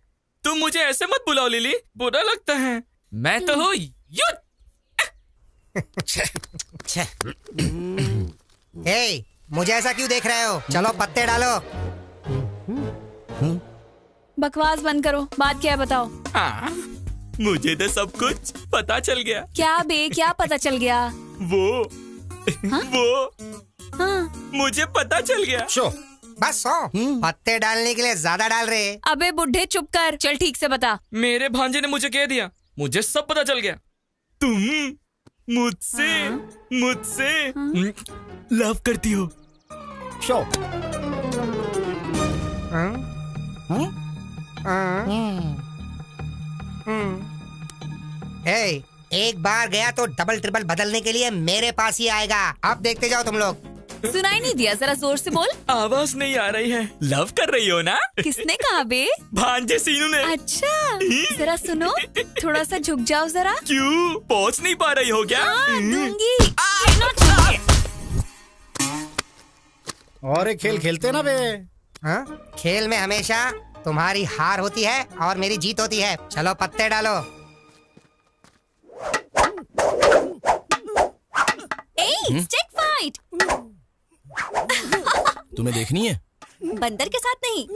तुम मुझे ऐसे मत बुलाओ लिली, बुरा लगता है। मैं तो हूँ युद्ध। हे, मुझे ऐसा क्यों देख रहे हो? चलो पत्ते डालो। बकवास बंद करो, बात क्या है बताओ। मुझे तो सब कुछ पता चल गया। क्या बे, क्या पता चल गया? वो मुझे पता चल गया। शो, बस सो। पत्ते डालने के लिए ज्यादा डाल रहे। अबे बुड्ढे चुप कर, चल ठीक से बता। मेरे भांजे ने मुझे कह दिया, मुझे सब पता चल गया। तुम मुझसे लव करती हो। शो। एक बार गया तो डबल ट्रिपल बदलने के लिए मेरे पास ही आएगा। अब देखते जाओ तुम लोग। सुनाई नहीं दिया, जरा जोर से बोल। आवाज नहीं आ रही है। लव कर रही हो ना? किसने कहा बे? भांजे सीनू ने। अच्छा, जरा सुनो, थोड़ा सा झुक जाओ जरा। क्यों, पहुंच नहीं पा रही हो क्या? दूंगी। और एक खेल खेलते ना बे। खेल में हमेशा तुम्हारी हार होती है और मेरी जीत होती है। चलो पत्ते डालो। Stick fight. तुम्हें देखनी है? बंदर के साथ नहीं।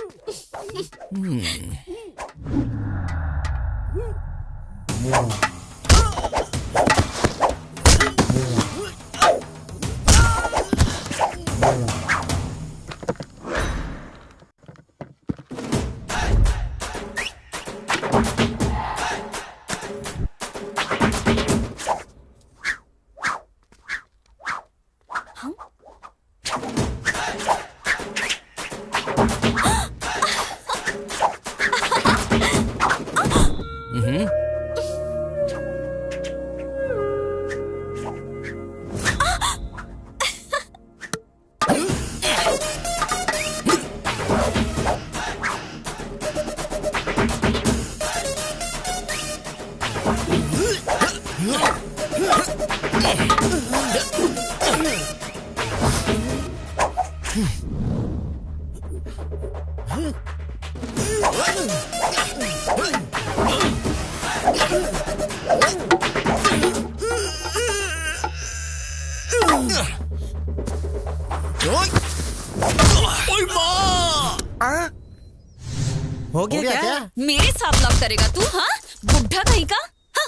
हो गया क्या? मेरे साथ लव करेगा तू? हाँ, बुढ़ा कहीं का। हाँ?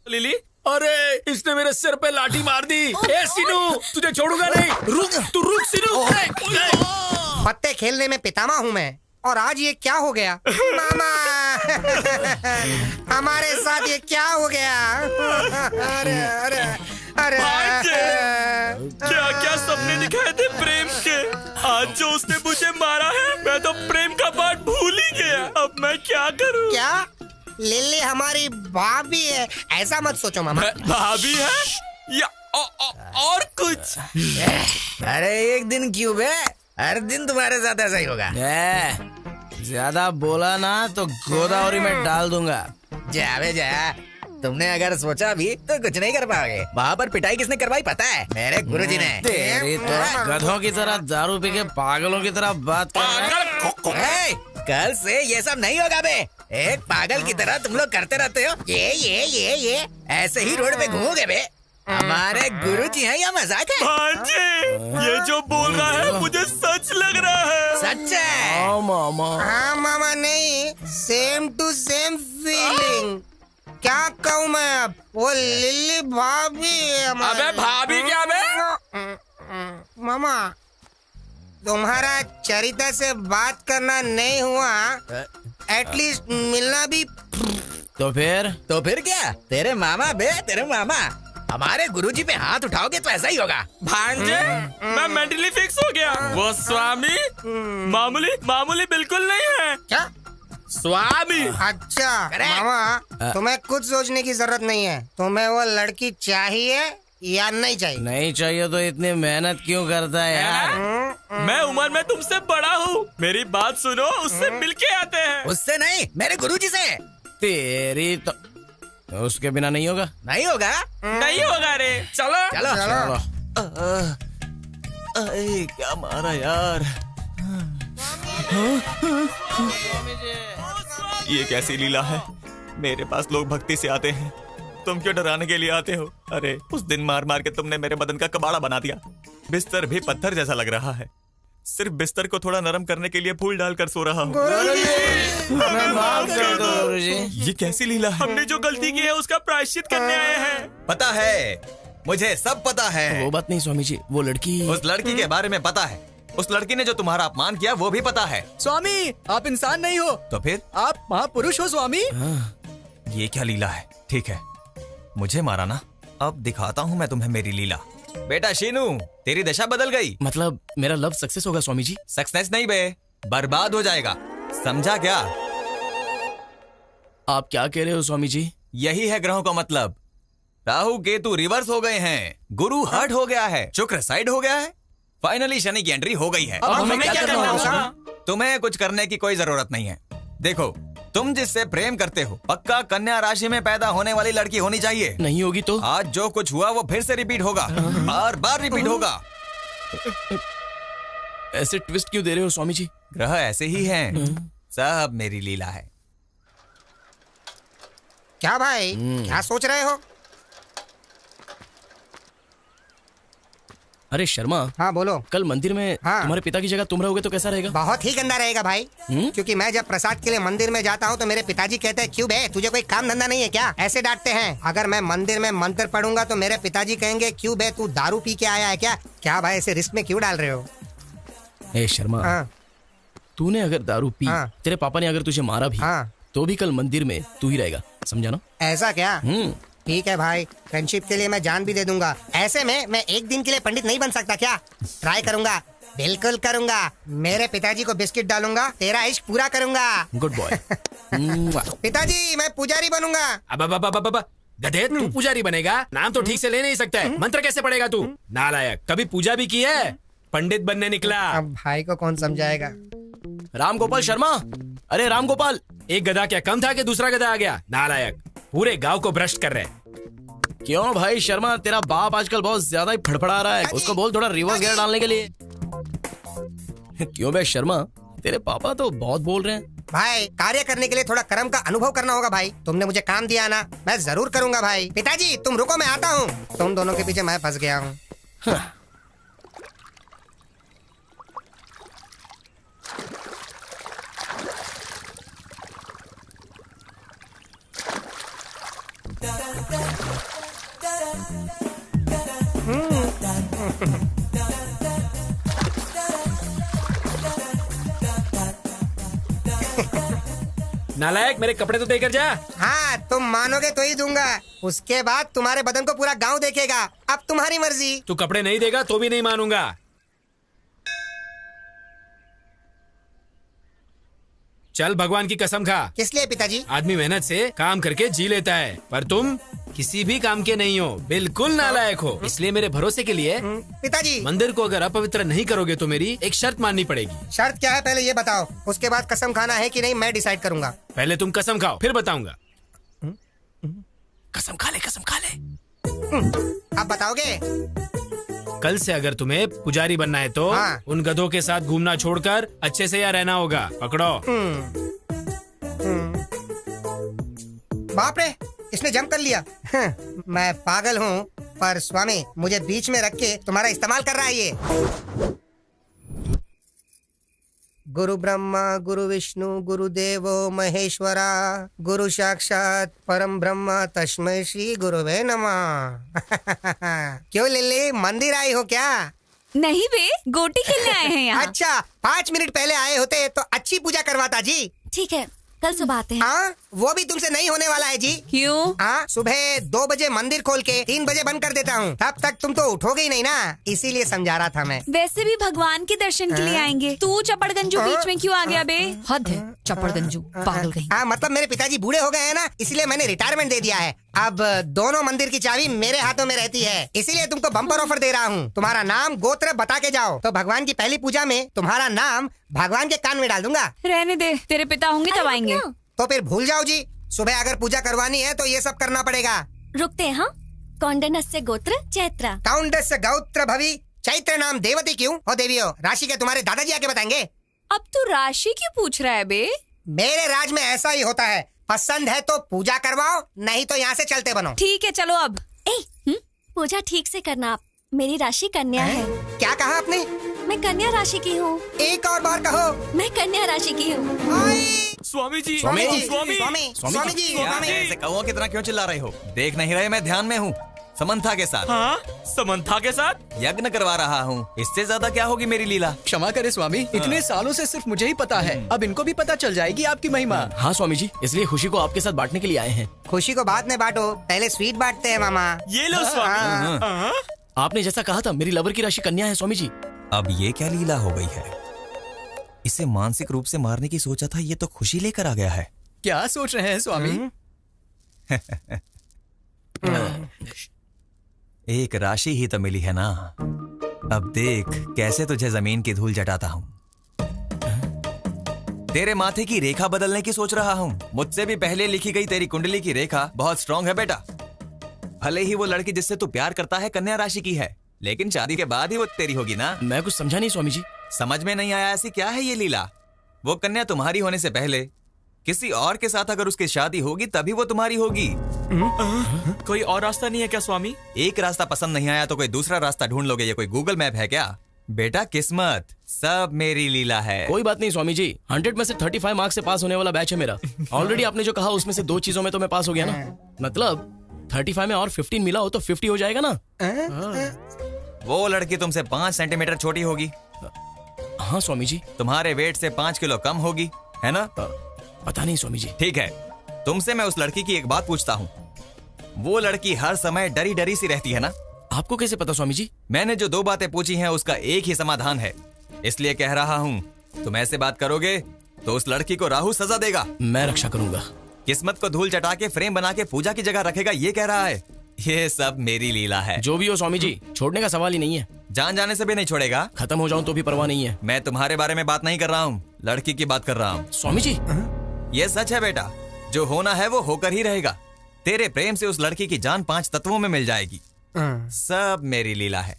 लिली, अरे इसने मेरे सिर पे लाठी मार दी। ए सीनू, तुझे छोड़ूंगा नहीं। रुक, तू रुक सीनू। पत्ते खेलने में पितामह हूँ मैं, और आज ये क्या हो गया मामा? हमारे साथ ये क्या हो गया? अरे अरे अरे क्या क्या सपने दिखाए थे प्रेम के। आज जो उसने मुझे मारा है, मैं तो प्रेम का पाठ भूल ही गया। अब मैं क्या करूं? क्या लिली हमारी भाभी है? ऐसा मत सोचो मामा। भाभी है या और कुछ? अरे एक दिन क्यों बे, हर दिन तुम्हारे साथ ऐसा ही होगा। ज्यादा बोला ना तो गोदावरी में डाल दूंगा। जा बे जा, तुमने अगर सोचा भी तो कुछ नहीं कर पाओगे। वहाँ पर पिटाई किसने करवाई पता है? मेरे गुरुजी ने। तेरी तो गधों की तरह दारू पी के पागलों की तरह बात कर। कल से ये सब नहीं होगा बे। एक पागल की तरह तुम लोग करते रहते हो ये ऐसे ही रोड पे घूमोगे बे। हमारे गुरुजी हैं या मजाक है? भांजे, ये जो बोल रहा है मुझे सच लग रहा है। सच है? मामा। हाँ मामा, नहीं सेम टू सेम फीलिंग। क्या कहूँ मैं अब? वो लिली भाभी है। अबे भाभी क्या बे? मामा, तुम्हारा चरित्र से बात करना नहीं हुआ, एटलीस्ट मिलना भी। तो फिर क्या? तेरे मामा बे, तेरे मामा। हमारे गुरुजी पे हाथ उठाओगे तो ऐसा ही होगा। भांजे, मैं मेंटली फिक्स हो गया। वो स्वामी मामूली बिल्कुल नहीं है। क्या स्वामी? अच्छा मामा, तुम्हें कुछ सोचने की जरूरत नहीं है। तुम्हें वो लड़की चाहिए या नहीं चाहिए? नहीं चाहिए तो इतनी मेहनत क्यों करता है यार? मैं उम्र में तुमसे बड़ा हूँ, मेरी बात सुनो। उससे मिलके आते हैं। उससे नहीं, मेरे गुरुजी से। तेरी तो उसके बिना नहीं होगा। नहीं होगा? नहीं होगा रे। चलो चलो। क्या मारा यार? ये कैसी लीला है? मेरे पास लोग भक्ति से आते हैं, तुम क्यों डराने के लिए आते हो? अरे उस दिन मार मार के तुमने मेरे बदन का कबाड़ा बना दिया। बिस्तर भी पत्थर जैसा लग रहा है। सिर्फ बिस्तर को थोड़ा नरम करने के लिए फूल डालकर सो रहा हूँ। माफ कर दो गुरुजी। ये कैसी लीला है? हमने जो गलती की है उसका प्रायश्चित करने आए हैं। पता है, मुझे सब पता है। वो बात नहीं स्वामी जी, वो लड़की। उस लड़की के बारे में पता है। उस लड़की ने जो तुम्हारा अपमान किया वो भी पता है। स्वामी, आप इंसान नहीं हो तो फिर? आप महापुरुष हो स्वामी। ये क्या लीला है? ठीक है, मुझे मारा ना, अब दिखाता हूँ मैं तुम्हें मेरी लीला। बेटा शीनू, तेरी दशा बदल गई। मतलब मेरा लव सक्सेस होगा स्वामी जी? सक्सेस नहीं बे, बर्बाद हो जाएगा। समझा क्या? आप क्या कह रहे हो स्वामी जी? यही है ग्रहों का मतलब। राहु केतु रिवर्स हो गए हैं, गुरु हर्ट हो गया है, शुक्र साइड हो गया है, फाइनली शनि की एंट्री हो गई है। अब हमें क्या करना होगा? तुम्हें कुछ करने की कोई जरूरत नहीं है। देखो, तुम जिससे प्रेम करते हो पक्का कन्या राशि में पैदा होने वाली लड़की होनी चाहिए। नहीं होगी तो? आज जो कुछ हुआ वो फिर से रिपीट होगा, बार बार रिपीट होगा। ऐसे ट्विस्ट क्यों दे रहे हो स्वामी जी? ग्रह ऐसे ही हैं, सब मेरी लीला है। क्या भाई, क्या सोच रहे हो? अरे शर्मा। हाँ बोलो। कल मंदिर में तुम्हारे पिता की जगह तुम रहोगे तो कैसा रहेगा? बहुत ही गंदा रहेगा भाई। क्योंकि मैं जब प्रसाद के लिए मंदिर में जाता हूँ तो मेरे पिताजी कहते हैं, क्यों बे, तुझे कोई काम धंधा नहीं है क्या? ऐसे डांटते हैं। अगर मैं मंदिर में मंत्र पढ़ूंगा तो मेरे पिताजी कहेंगे, क्यों बे, तू दारू पी के आया है क्या? क्या भाई, ऐसे रिस्क में क्यों डाल रहे हो? ए शर्मा, तूने अगर दारू पी, तेरे पापा ने अगर तुझे मारा भी, तो भी कल मंदिर में तू ही रहेगा, समझा ना? ऐसा क्या? ठीक है भाई, फ्रेंडशिप के लिए मैं जान भी दे दूंगा। ऐसे में मैं एक दिन के लिए पंडित नहीं बन सकता क्या? ट्राई करूंगा, बिल्कुल करूंगा। मेरे पिताजी को बिस्किट डालूंगा, तेरा इश्क पूरा करूंगा। Good boy. पिताजी, मैं पुजारी बनूंगा। अब गधे, तू पुजारी बनेगा? नाम तो ठीक से ले नहीं सकता है, मंत्र कैसे पढ़ेगा तू? नालायक, कभी पूजा भी की है? पंडित बनने निकला। अब भाई को कौन समझाएगा? राम गोपाल शर्मा, अरे राम गोपाल, एक गधा क्या कम था कि दूसरा गधा आ गया? नालायक, पूरे गांव को भ्रष्ट कर रहे। क्यों भाई शर्मा, तेरा बाप आजकल बहुत ज्यादा ही फड़फड़ा रहा है, उसको बोल थोड़ा रिवर्स गियर डालने के लिए। क्यों बे शर्मा, तेरे पापा तो बहुत बोल रहे हैं। भाई, कार्य करने के लिए थोड़ा कर्म का अनुभव करना होगा भाई। तुमने मुझे काम दिया ना, मैं जरूर करूंगा भाई। पिताजी, तुम रुको, मैं आता हूँ। तुम दोनों के पीछे मैं फंस गया हूँ। नालायक, मेरे कपड़े तो देकर जा। हाँ, तुम मानोगे तो ही दूंगा। उसके बाद तुम्हारे बदन को पूरा गांव देखेगा। अब तुम्हारी मर्जी। तू कपड़े नहीं देगा तो भी नहीं मानूंगा। चल, भगवान की कसम खा। किस लिए पिताजी? आदमी मेहनत से काम करके जी लेता है, पर तुम किसी भी काम के नहीं हो, बिल्कुल नालायक हो। इसलिए मेरे भरोसे के लिए पिताजी, मंदिर को अगर अपवित्र नहीं करोगे तो मेरी एक शर्त माननी पड़ेगी। शर्त क्या है पहले ये बताओ, उसके बाद कसम खाना है कि नहीं मैं डिसाइड करूंगा। पहले तुम कसम खाओ, फिर बताऊंगा। कसम खा ले, कसम खा ले। अब बताओगे? कल से अगर तुम्हें पुजारी बनना है तो उन गधों के साथ घूमना छोड़कर अच्छे से यहाँ रहना होगा। पकड़ो। बाप रे, इसने जंप कर लिया। मैं पागल हूँ, पर स्वामी मुझे बीच में रख के तुम्हारा इस्तेमाल कर रहा है ये। गुरु ब्रह्मा गुरु विष्णु गुरुदेवो महेश्वरा गुरु साक्षात परम ब्रह्म तस्मै श्री गुरुवे नमः। क्यों लिल्ली, मंदिर आई हो क्या? नहीं बे, गोटी खेलने आए हैं यहाँ। अच्छा, 5 मिनट पहले आए होते तो अच्छी पूजा करवाता जी। ठीक है, कल सुबह आते हैं। हाँ, वो भी तुमसे नहीं होने वाला है जी। क्यों? हाँ, सुबह 2 बजे मंदिर खोल के 3 बजे बंद कर देता हूँ। तब तक तुम तो उठोगे ही नहीं ना, इसीलिए समझा रहा था मैं। वैसे भी भगवान के दर्शन के लिए आएंगे, तू चपड़गंजू बीच में क्यों आ गया बे? हद है, चपड़गंजू पागल कहीं। हाँ, मतलब मेरे पिताजी बूढ़े हो गए हैं ना, इसलिए मैंने रिटायरमेंट दे दिया है। अब दोनों मंदिर की चाबी मेरे हाथों में रहती है, इसीलिए तुमको बम्पर ऑफर दे रहा हूँ। तुम्हारा नाम गोत्र बता के जाओ तो भगवान की पहली पूजा में तुम्हारा नाम भगवान के कान में डाल दूंगा। रहने दे, तेरे पिता होंगे तब आएंगे। तो फिर भूल जाओ जी, सुबह अगर पूजा करवानी है तो ये सब करना पड़ेगा। रुकते हैं। हाँ, कौंडन्यस्य गोत्र चैत्र। कौंडन्यस्य गोत्र भवि चैत्र नाम देवती क्यों? ओ देवियों, राशि के तुम्हारे दादाजी आके बताएंगे। अब तू राशि क्यों पूछ रहा है बे? मेरे राज में ऐसा ही होता है, पसंद है तो पूजा करवाओ, नहीं तो यहाँ से चलते बनो। ठीक है, चलो अब। पूजा ठीक से करना आप। मेरी राशि कन्या है। क्या कहा आपने? मैं कन्या राशि की हूँ। एक और बार कहो। मैं कन्या राशि की हूँ। स्वामी जी, स्वामी जी, स्वामी, स्वामी जी, ऐसे कौओं की तरह क्यों चिल्ला रहे हो? देख नहीं रहे मैं ध्यान में हूँ, समंथा के साथ। हाँ, समंथा के साथ यज्ञ करवा रहा हूँ। इससे ज्यादा क्या होगी मेरी लीला? क्षमा करे स्वामी, इतने सालों से सिर्फ मुझे ही पता है, अब इनको भी पता चल जाएगी आपकी महिमा। हाँ स्वामी जी, इसलिए खुशी को आपके साथ बांटने के लिए आए हैं। खुशी को बाद में बांटो, पहले स्वीट बांटते हैं मामा। ये लो स्वामी। आपने जैसा कहा था, मेरी लवर की राशि कन्या है स्वामी जी। अब ये क्या लीला हो गई है? इसे मानसिक रूप से मारने की सोचा था, ये तो खुशी लेकर आ गया है। क्या सोच रहे हैं स्वामी? एक राशि ही तो मिली है ना, अब देख कैसे तुझे जमीन की धूल जटाता हूँ। तेरे माथे की रेखा बदलने की सोच रहा हूँ। मुझसे भी पहले लिखी गई तेरी कुंडली की रेखा बहुत स्ट्रांग है बेटा। भले ही वो लड़की जिससे तू प्यार करता है कन्या राशि की है, लेकिन शादी के बाद ही वो तेरी होगी ना। मैं कुछ समझा नहीं स्वामी जी। समझ में नहीं आया? ऐसी क्या है ये लीला? वो कन्या तुम्हारी होने से पहले किसी और के साथ अगर उसकी शादी होगी तभी वो तुम्हारी होगी। कोई और रास्ता नहीं है क्या स्वामी? एक रास्ता पसंद नहीं आया तो कोई दूसरा रास्ता ढूंढ लोगे, ये कोई गूगल मैप है क्या? बेटा किस्मत, सब मेरी लीला है। कोई बात नहीं स्वामी जी, 100 में से 35 मार्क्स से पास होने वाला बैच है मेरा। ऑलरेडी आपने जो कहा उसमें से 2 चीजों में तो मैं पास हो गया ना। मतलब 35 में और 15 मिला हो तो 50 हो जाएगा ना। वो लड़की तुमसे 5 सेंटीमीटर छोटी होगी। हाँ स्वामी जी। तुम्हारे वेट से 5 किलो कम होगी, है ना? पता नहीं स्वामी जी। ठीक है, तुमसे मैं उस लड़की की एक बात पूछता हूँ। वो लड़की हर समय डरी डरी सी रहती है ना? आपको कैसे पता स्वामी जी? मैंने जो 2 बातें पूछी हैं उसका एक ही समाधान है, इसलिए कह रहा हूँ तुम ऐसे बात करोगे तो उस लड़की को राहु सजा देगा। मैं रक्षा करूंगा। किस्मत को धूल चटा के फ्रेम बना के पूजा की जगह रखेगा, ये कह रहा है। ये सब मेरी लीला है। जो भी हो स्वामी जी, छोड़ने का सवाल ही नहीं है। जान जाने से भी नहीं छोड़ेगा? खत्म हो जाऊं तो भी परवाह नहीं है। मैं तुम्हारे बारे में बात नहीं कर रहा हूँ, लड़की की बात कर रहा हूँ। स्वामी जी, ये सच है बेटा, जो होना है वो होकर ही रहेगा। तेरे प्रेम से उस लड़की की जान 5 तत्वों में मिल जाएगी। सब मेरी लीला है।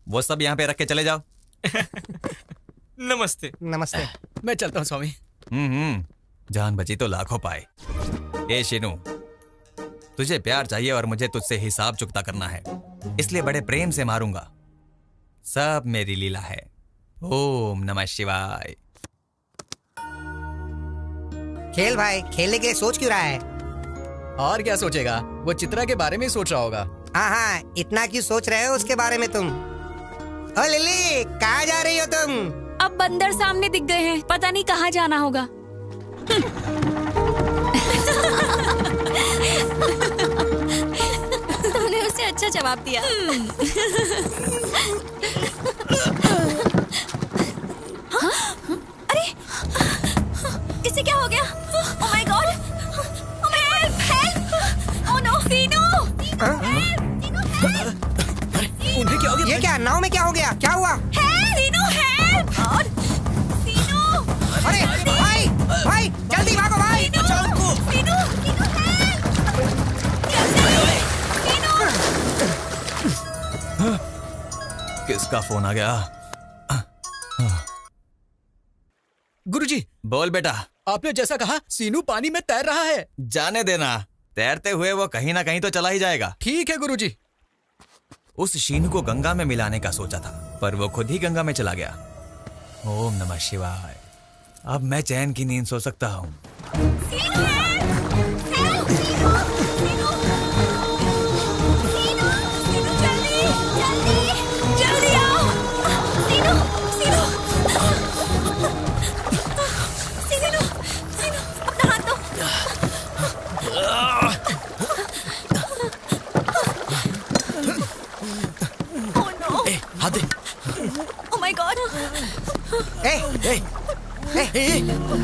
वो सब यहाँ पे रख के चले जाओ। नमस्ते। नमस्ते। मैं चलता हूँ स्वामी। जान बची तो लाखों पाए। ए शिनू, तुझे प्यार चाहिए और मुझे तुझसे हिसाब चुकता करना है, इसलिए बड़े प्रेम से मारूंगा। सब मेरी लीला है। ओम नमः शिवाय। खेल भाई, खेलने के लिए सोच क्यों रहा है? और क्या सोचेगा, वो चित्रा के बारे में ही सोच रहा होगा। हाँ हाँ, इतना क्यों सोच रहे हो उसके बारे में तुम? ओ लिली, कहाँ जा रही हो तुम? अब बंदर सामने दिख गए हैं, पता नहीं कहाँ जाना होगा। तुमने उसे अच्छा जवाब दिया। हाँ? अरे, इसे क्या हो गया? Oh my God! Oh my God! Help! Oh no! सीनू! उन्हें क्या हो गया? ये क्या? नाव में क्या हो गया? क्या हुआ? सीनू, help! सीनू! अरे भाई, भाई जल्दी भागो भाई! सीनू! सीनू, किसका फोन आ गया? गुरुजी, बोल बेटा। आपने जैसा कहा सीनू पानी में तैर रहा है। जाने देना, तैरते हुए वो कहीं ना कहीं तो चला ही जाएगा। ठीक है गुरुजी। उस शीनू को गंगा में मिलाने का सोचा था, पर वो खुद ही गंगा में चला गया। ओम नमः शिवाय। अब मैं चैन की नींद सो सकता हूँ। जल्दी आओ! सीनू! सीनू! सीनू! सीनू! अपना हाथ दो! Oh no! हाथ दे। Oh my God!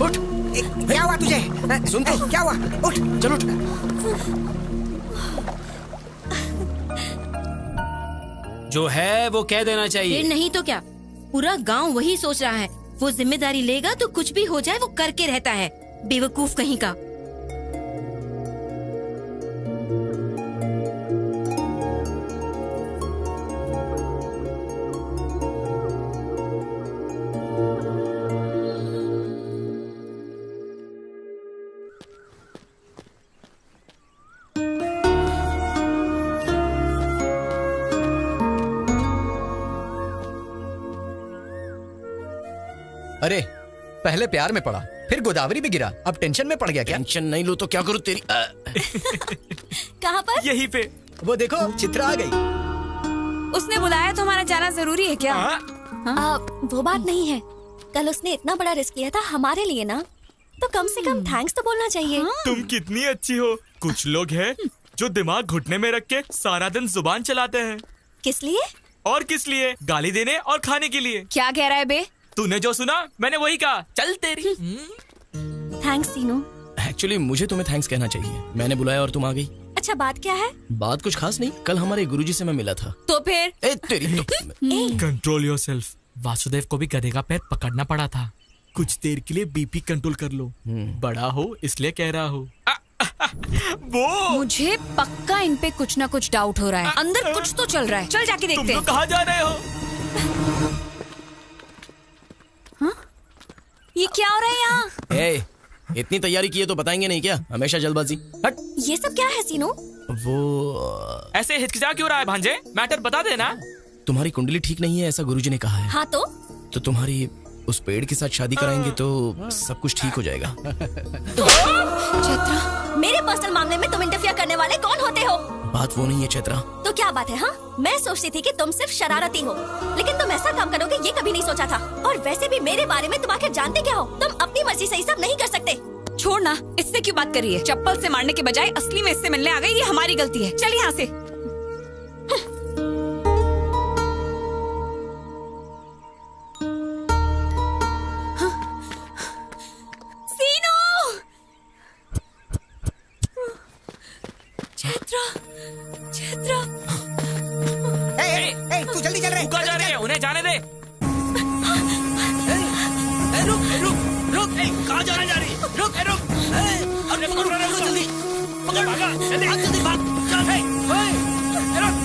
उठ! क्या हुआ तुझे? सुन तो। क्या हुआ? उठ! चल उठ। जो है वो कह देना चाहिए। फिर नहीं तो क्या, पूरा गांव वही सोच रहा है। वो जिम्मेदारी लेगा तो कुछ भी हो जाए वो करके रहता है, बेवकूफ कहीं का। अरे, पहले प्यार में पड़ा, फिर गोदावरी में गिरा, अब टेंशन में पड़ गया क्या? टेंशन नहीं लो तो क्या करूं तेरी? कहाँ पर? यहीं पे। वो देखो, चित्रा आ गई। उसने बुलाया तो हमारा जाना जरूरी है क्या? वो बात नहीं है। कल उसने इतना बड़ा रिस्क लिया था हमारे लिए ना, तो कम से कम थैंक्स तो बोलना चाहिए। तुम कितनी अच्छी हो। कुछ लोग हैं जो दिमाग घुटने में रख के सारा दिन जुबान चलाते हैं। किस लिए? और किस लिए? गाली देने और खाने के लिए। क्या कह रहा है बे? तूने जो सुना मैंने वही कहा। चल तेरी। थैंक्स सीनू। एक्चुअली मुझे तुम्हें थैंक्स कहना चाहिए। मैंने बुलाया और तुम आ गई। अच्छा, बात क्या है? बात कुछ खास नहीं, कल हमारे गुरुजी से मैं मिला था। तो फिर? तेरी कंट्रोल योरसेल्फ। वासुदेव को भी गधे का पैर पकड़ना पड़ा था। कुछ देर के लिए बीपी कंट्रोल कर लो। बड़ा हो इसलिए कह रहा हो। वो मुझे पक्का इन पे कुछ ना कुछ डाउट हो रहा है। अंदर कुछ तो चल रहा है। चल जाके देखते हैं। तुम कहाँ जा रहे हो? ये क्या हो रहा है यहाँ? इतनी तैयारी की है तो बताएंगे नहीं क्या? हमेशा जल्दबाजी। हट। ये सब क्या है सीनू? वो ऐसे हिचकिचा क्यों रहा है भांजे? मैटर बता देना। तुम्हारी कुंडली ठीक नहीं है ऐसा गुरुजी ने कहा है। हाँ तो तुम्हारी उस पेड़ के साथ शादी कराएंगे तो सब कुछ ठीक हो जाएगा। चैत्रा, मेरे पर्सनल मामले में तुम इंटरफियर करने वाले कौन होते हो? बात वो नहीं है चैत्रा। तो क्या बात है? हाँ, मैं सोचती थी कि तुम सिर्फ शरारती हो, लेकिन तुम ऐसा काम करोगे ये कभी नहीं सोचा था। और वैसे भी मेरे बारे में तुम आखिर जानते क्या हो? तुम अपनी मर्जी से ये सब नहीं कर सकते। छोड़ ना, इससे क्यों बात करिए? चप्पल से मारने के बजाय असली में इससे मिलने आ गई, ये हमारी गलती है। चल यहाँ से। तू जल्दी चल रहे? जा रहे हैं, उन्हें जाने दे। रुक, कहाँ जाने जा रही? रुक, अरे पकड़ जल्दी, पकड़, जल्दी भाग, चल,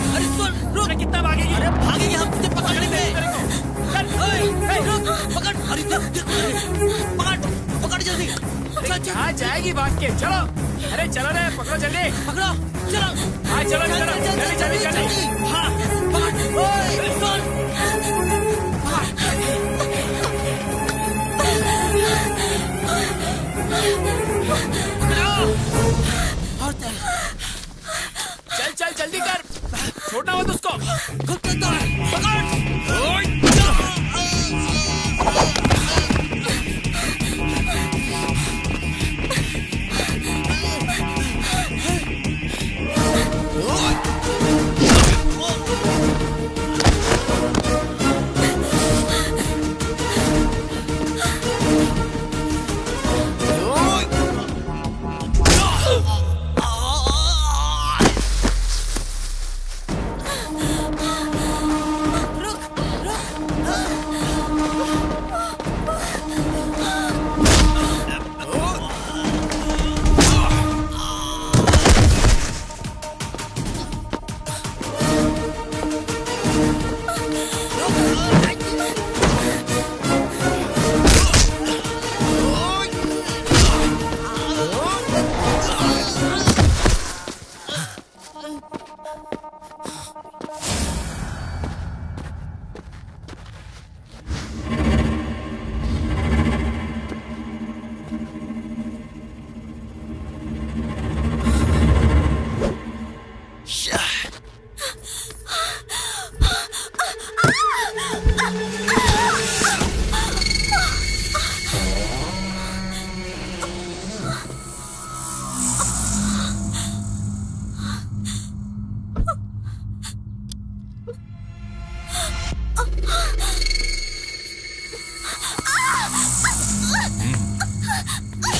अरे सुन, रुक, कितना भागेगी? अरे भागेगी, हम तुझे पकड़ लेंगे। चल, रुक, पकड़, अरे पकड़ जल्दी। कहाँ जाएगी भाग के? चलो, अरे चलो रे, पकड़ो जल्दी, पकड़ो, चलो, हाँ चलो, जल्दी, हाँ, पकड़, चल जल्दी कर।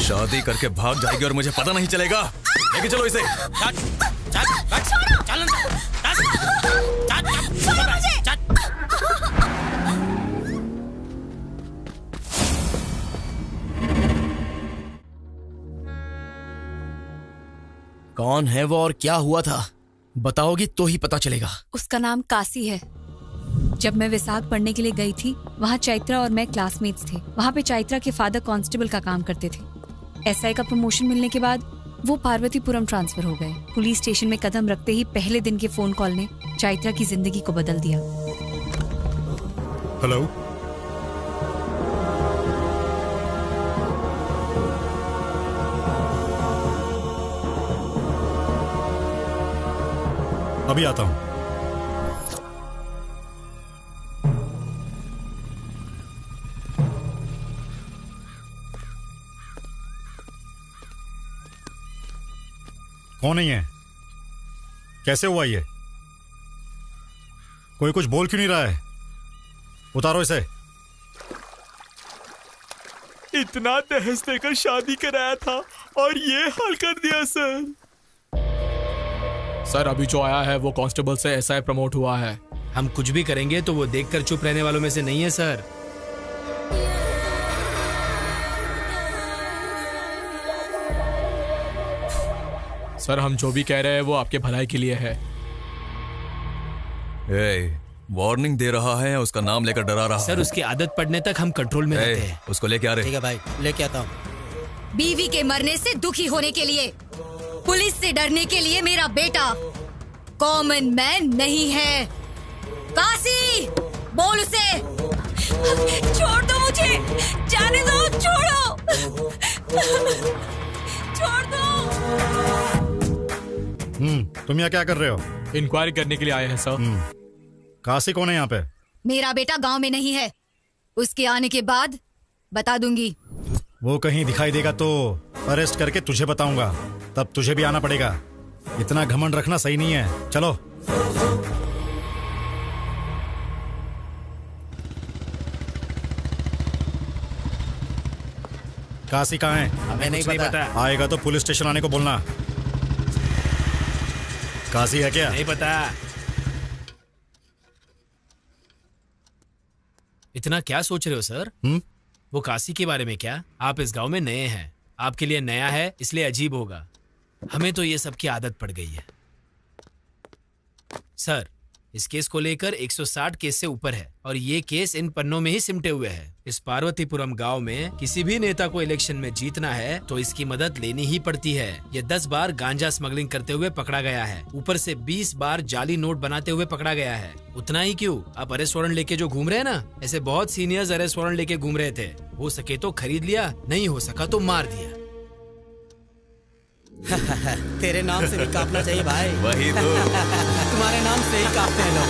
शादी करके भाग जाएगी और मुझे पता नहीं चलेगा। लेके चलो इसे। कौन है वो और क्या हुआ था? बताओगी तो ही पता चलेगा। उसका नाम काशी है। जब मैं विसाख पढ़ने के लिए गई थी, वहाँ चैत्रा और मैं क्लासमेट्स थे। वहाँ पे चैत्रा के फादर कांस्टेबल का काम करते थे। एसआई का प्रमोशन मिलने के बाद वो पार्वतीपुरम ट्रांसफर हो गए। पुलिस स्टेशन में कदम रखते ही पहले दिन के फोन कॉल ने चैत्रा की जिंदगी को बदल दिया। हेलो, अभी आता हूं। कौन नहीं है? कैसे हुआ ये? कोई कुछ बोल क्यों नहीं रहा है? उतारो इसे। इतना दहेज देकर शादी कराया था और ये हाल कर दिया सर। सर अभी जो आया है वो कांस्टेबल से एसआई प्रमोट हुआ है। हम कुछ भी करेंगे तो वो देखकर चुप रहने वालों में से नहीं है सर। सर हम जो भी कह रहे हैं वो आपके भलाई के लिए है। वार्निंग दे रहा है, उसका नाम लेकर डरा रहा है। सर उसकी आदत पड़ने तक हम कंट्रोल में रहते हैं। उसको लेके आ रहे। ठीक है भाई, लेके आता हूँ। बीवी के मरने से दुखी होने के लिए, पुलिस से डरने के लिए मेरा बेटा कॉमन मैन नहीं है। काशी, बोल उसे। छोड़ दो मुझे, जाने दो, छोड़ो, छोड़ दो। तुम यहाँ क्या कर रहे हो? इंक्वायरी करने के लिए आए हैं सर। काशी कौन है यहाँ पे? मेरा बेटा गांव में नहीं है, उसके आने के बाद बता दूंगी। वो कहीं दिखाई देगा तो अरेस्ट करके तुझे बताऊंगा, तब तुझे भी आना पड़ेगा। इतना घमंड रखना सही नहीं है। चलो। काशी कहाँ है? हमें नहीं पता। आएगा तो पुलिस स्टेशन आने को बोलना। काशी है क्या? नहीं पता। इतना क्या सोच रहे हो सर? वो काशी के बारे में क्या? आप इस गांव में नए हैं, आपके लिए नया है इसलिए अजीब होगा। हमें तो ये सब की आदत पड़ गई है। सर इस केस को लेकर 160 केस से ऊपर है और ये केस इन पन्नों में ही सिमटे हुए है। इस पार्वतीपुरम गांव में किसी भी नेता को इलेक्शन में जीतना है तो इसकी मदद लेनी ही पड़ती है। ये 10 बार गांजा स्मगलिंग करते हुए पकड़ा गया है, ऊपर से 20 बार जाली नोट बनाते हुए पकड़ा गया है। उतना ही क्यों, आप अरेस्ट वारंट लेके जो घूम रहे हैं ना, ऐसे बहुत सीनियर्स अरेस्ट वारंट लेके घूम रहे थे। हो सके तो खरीद लिया, नहीं हो सका तो मार दिया। तेरे नाम से भी कांपना चाहिए भाई। वही तो। तुम्हारे नाम से ही कांपते हैं लोग।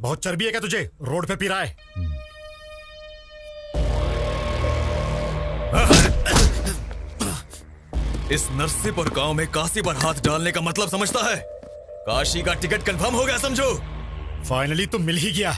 बहुत चर्बी है क्या तुझे? रोड पे पी रहा है। इस नरसिंहपुर गांव में काशी पर हाथ डालने का मतलब समझता है? काशी का टिकट कंफर्म हो गया समझो। फाइनली तो मिल ही गया।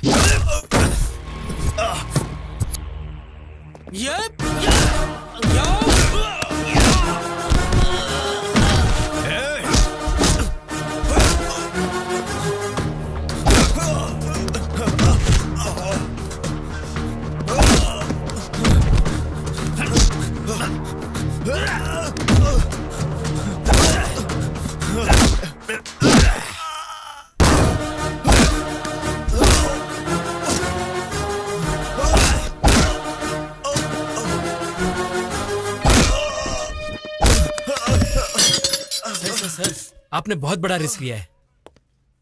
आपने बहुत बड़ा रिस्क लिया है।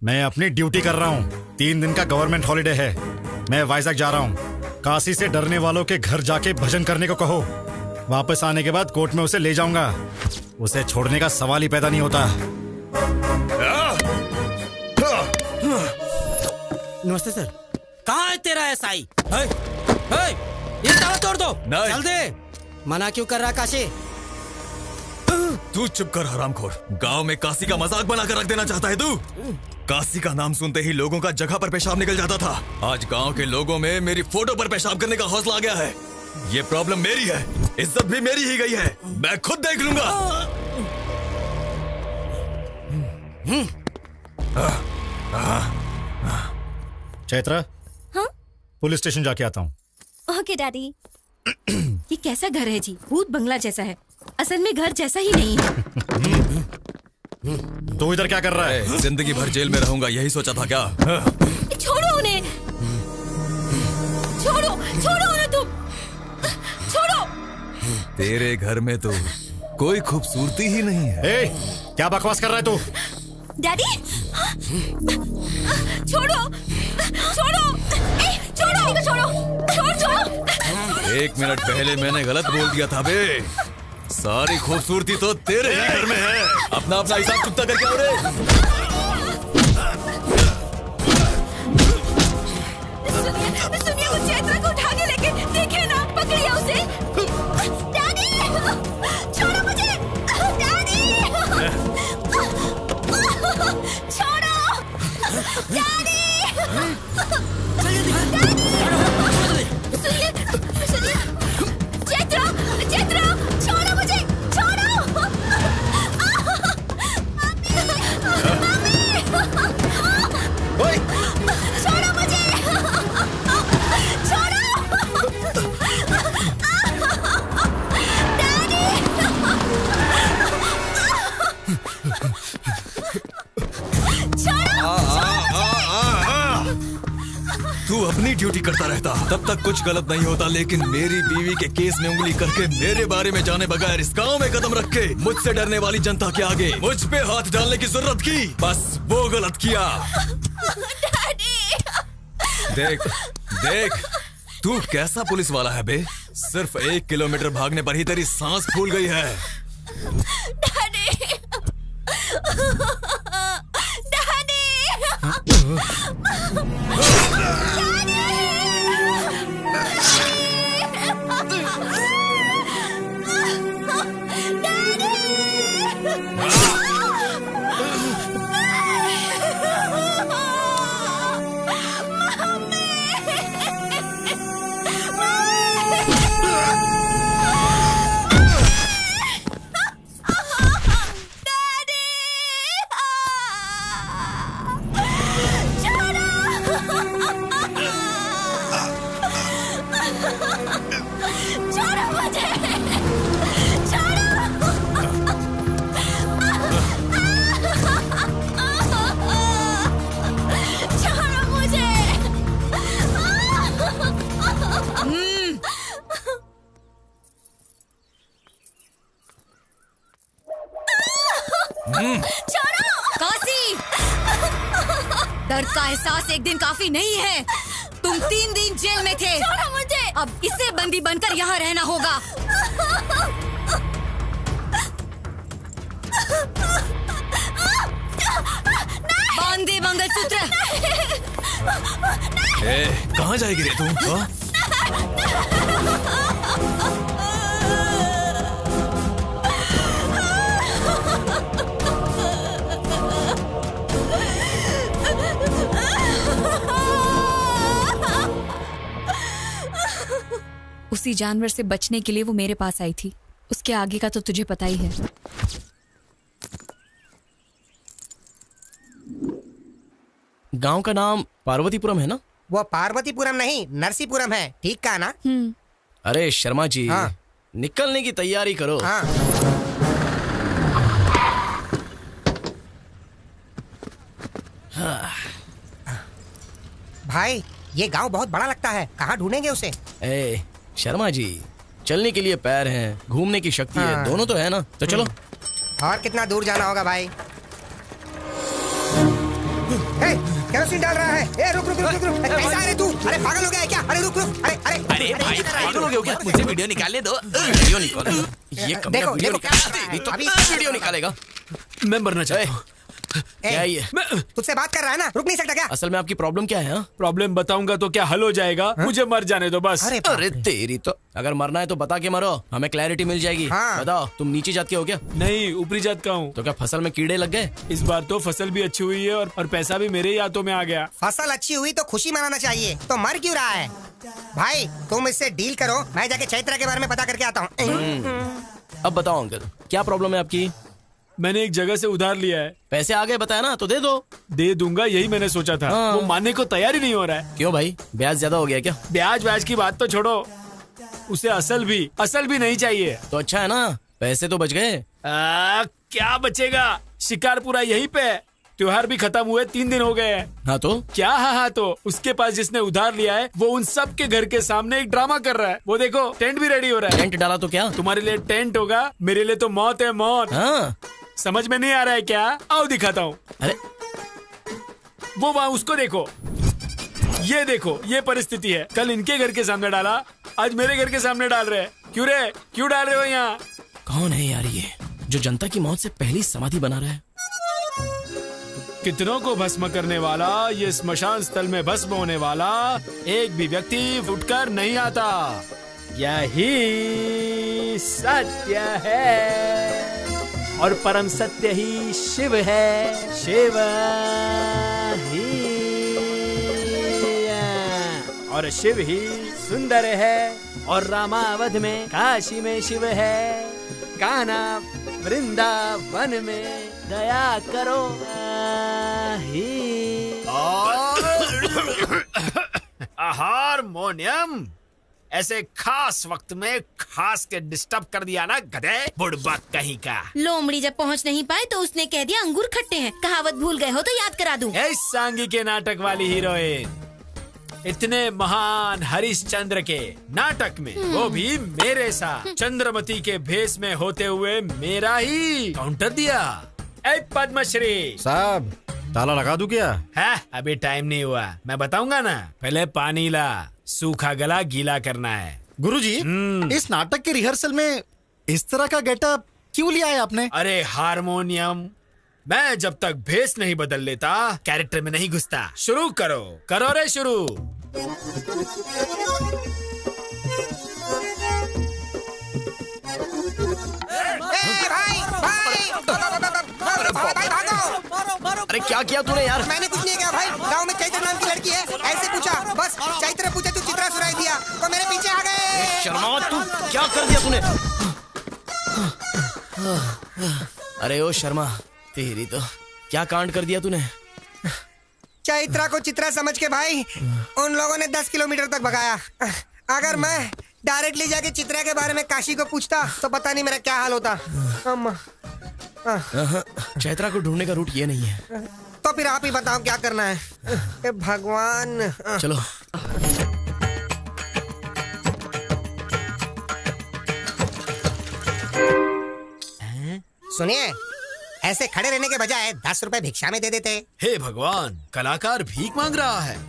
मैं अपनी ड्यूटी कर रहा हूँ। 3 दिन का गवर्नमेंट हॉलिडे है। मैं वाइजैक जा रहा हूँ। काशी से डरने वालों के घर जाके भजन करने को कहो। वापस आने के बाद कोर्ट में उसे ले जाऊंगा। उसे छोड़ने का सवाल ही पैदा नहीं होता। नमस्ते सर। कहाँ है तेरा एसआई? ये ताला तोड़ दो। चल दे। मना क्यों कर रहा काशी? तू चुप कर हरामखोर। गांव में काशी का मजाक बनाकर रख देना चाहता है तू? काशी का नाम सुनते ही लोगों का जगह पर पेशाब निकल जाता था। आज गांव के लोगों में मेरी फोटो पर पेशाब करने का हौसला आ गया है। ये प्रॉब्लम मेरी है, इज्जत भी मेरी ही गई है। मैं खुद देख लूंगा। चैत्रा, हाँ? पुलिस स्टेशन जाके आता हूँ। Okay daddy. ये कैसा घर है जी? भूत बंगला जैसा है। असल में घर जैसा ही नहीं है। तू इधर क्या कर रहा है? जिंदगी भर जेल में रहूंगा यही सोचा था क्या? छोड़ो उन्हें। छोड़ो उन्हें तुम। छोड़ो। तेरे घर में तो कोई खूबसूरती ही नहीं है। क्या बकवास कर रहा है तू? डैडी छोड़ो। छोड़ो। 1 मिनट पहले मैंने गलत बोल दिया था बे। सारी खूबसूरती तो तेरे ही घर में है। अपना हिसाब चुकता करके आओ रे। सुनिए वो चैत्रा को उठा के लेके देखे ना, पकड़िए उसे। डैडी छोड़ो मुझे। डैडी छोड़ो। डैडी सुनिए चैत्रा छोड़ो मुझे। छोड़ो। छोड़ो मुझे। तू अपनी ड्यूटी करता रहता तब तक कुछ गलत नहीं होता, लेकिन मेरी बीवी के केस में उंगली करके मेरे बारे में जाने बगैर इस गांव में कदम रख के मुझसे डरने वाली जनता के आगे मुझ पे हाथ डालने की जरूरत की, बस वो गलत किया। देख तू कैसा पुलिस वाला है बे। सिर्फ 1 किलोमीटर भागने पर ही तेरी सांस फूल गई है। काशी, डर का एहसास एक दिन काफी नहीं है। तुम 3 दिन जेल में थे। मुझे। अब इससे बंदी बनकर यहाँ रहना होगा। बांधे मंगलसूत्र। कहाँ जाएगी रे तू? उसी जानवर से बचने के लिए वो मेरे पास आई थी। उसके आगे का तो तुझे पता ही है। गांव का नाम पार्वतीपुरम है ना? वो पार्वतीपुरम नहीं, नरसीपुरम है। ठीक कहा ना? अरे शर्मा जी, हाँ। निकलने की तैयारी करो। हाँ। भाई ये गांव बहुत बड़ा लगता है, कहाँ ढूंढेंगे उसे? शर्मा जी, चलने के लिए पैर हैं, घूमने की शक्ति है, दोनों तो है ना, तो चलो। और कितना दूर जाना होगा भाई? केरोसिन डाल रहा है। ए रुक रुक रुक रुक रुक, कैसा है रे तू? अरे पागल हो गया है क्या? अरे रुक रुक, अरे अरे अरे भाई पागल हो गए हो क्या? मुझे वीडियो निकालने दो। वीडियो निकालो। ये कब देखो, वीडियो देखो, निकाल तो अभी वीडियो निकालेगा। मैं मरना चाहता हूँ। क्या ये? तुझसे बात कर रहा है ना, रुक नहीं सकता क्या? असल में आपकी प्रॉब्लम क्या है? प्रॉब्लम बताऊंगा तो क्या हल हो जाएगा? मुझे मर जाने दो बस। अरे तेरी तो, अगर मरना है तो बता के मरो, हमें क्लैरिटी मिल जाएगी। बताओ, तुम नीची जात के हो क्या? नहीं, ऊपरी जात का हूँ। तो क्या फसल में कीड़े लग गए? इस बार तो फसल भी अच्छी हुई है और पैसा भी मेरे ही हाथों में आ गया। फसल अच्छी हुई तो खुशी मनाना चाहिए, तो मर क्यों रहा है? भाई तुम इससे डील करो, मैं जाके चैत्रा के बारे में पता करके आता हूँ। अब बताओ अंकल, क्या प्रॉब्लम है आपकी? मैंने एक जगह से उधार लिया है। पैसे आ गए बताया ना, तो दे दो। दे दूंगा, यही मैंने सोचा था। वो मानने को तैयार ही नहीं हो रहा है। क्यों भाई, ब्याज ज्यादा हो गया क्या? ब्याज की बात तो छोड़ो, उसे असल भी नहीं चाहिए। तो अच्छा है ना, पैसे तो बच गए। क्या बचेगा, शिकार पूरा यहीं पे। त्योहार भी खत्म हुए 3 दिन हो गए हैं। हाँ तो क्या? हाँ तो उसके पास जिसने उधार लिया है वो उन सब के घर के सामने एक ड्रामा कर रहा है। वो देखो, टेंट भी रेडी हो रहा है। टेंट डाला तो क्या? तुम्हारे लिए टेंट होगा, मेरे लिए तो मौत है, मौत। हाँ। समझ में नहीं आ रहा है क्या? आओ दिखाता हूँ। अरे वो वहाँ, उसको देखो, ये देखो, ये परिस्थिति है। कल इनके घर के सामने डाला, आज मेरे घर के सामने डाल रहे हैं। क्यों डाल रहे हो यहाँ? कौन है यार ये, जो जनता की मौत से पहली समाधि बना रहा है? कितनों को भस्म करने वाला, ये स्मशान स्थल में भस्म होने वाला एक भी व्यक्ति फुटकर नहीं आता। यही सत्य है और परम सत्य ही शिव है। शिव ही और शिव ही सुंदर है और रामावध में, काशी में शिव है। कान्हा वृंदावन में दया करो हारमोनियम ऐसे खास वक्त में खास के डिस्टर्ब कर दिया ना गधे, बुड़बक कहीं का। लोमड़ी जब पहुंच नहीं पाए तो उसने कह दिया अंगूर खट्टे हैं। कहावत भूल गए हो तो याद करा दूं। इस सांगी के नाटक वाली हीरोइन, इतने महान हरिश्चंद्र के नाटक में वो भी मेरे साथ चंद्रमती के भेष में होते हुए मेरा ही काउंटर दिया। ए पद्मश्री साहब, ताला लगा दूं क्या? है, अभी टाइम नहीं हुआ, मैं बताऊंगा ना। पहले पानी ला, सूखा गला गीला करना है। गुरुजी, इस नाटक के रिहर्सल में इस तरह का गेटअप क्यों लिया है आपने? अरे हारमोनियम, मैं जब तक भेष नहीं बदल लेता कैरेक्टर में नहीं घुसता। शुरू करो रे शुरू। अरे क्या किया तूने यार? मैंने कुछ नहीं किया भाई, गांव में चैत्र नाम की लड़की है, ऐसे पूछा, बस चैत्र पूछे तू चित्रा सुनाई दिया तो मेरे पीछे आ गए। शर्मा, तू क्या कर दिया तूने? अरे ओ शर्मा, तेरी तो क्या कांड कर दिया तूने? चैत्रा को चित्रा समझ के भाई उन लोगों ने 10 किलोमीटर तक भगाया। अगर मैं डायरेक्टली जाके चित्रा के बारे में काशी को पूछता तो पता नहीं मेरा क्या हाल होता। चैत्रा को ढूंढने का रूट ये नहीं है। तो फिर आप ही बताओ क्या करना है। ए भगवान। चलो। सुनिए, ऐसे खड़े रहने के बजाय 10 रुपए भिक्षा में दे देते। हे भगवान, कलाकार भीख मांग रहा है।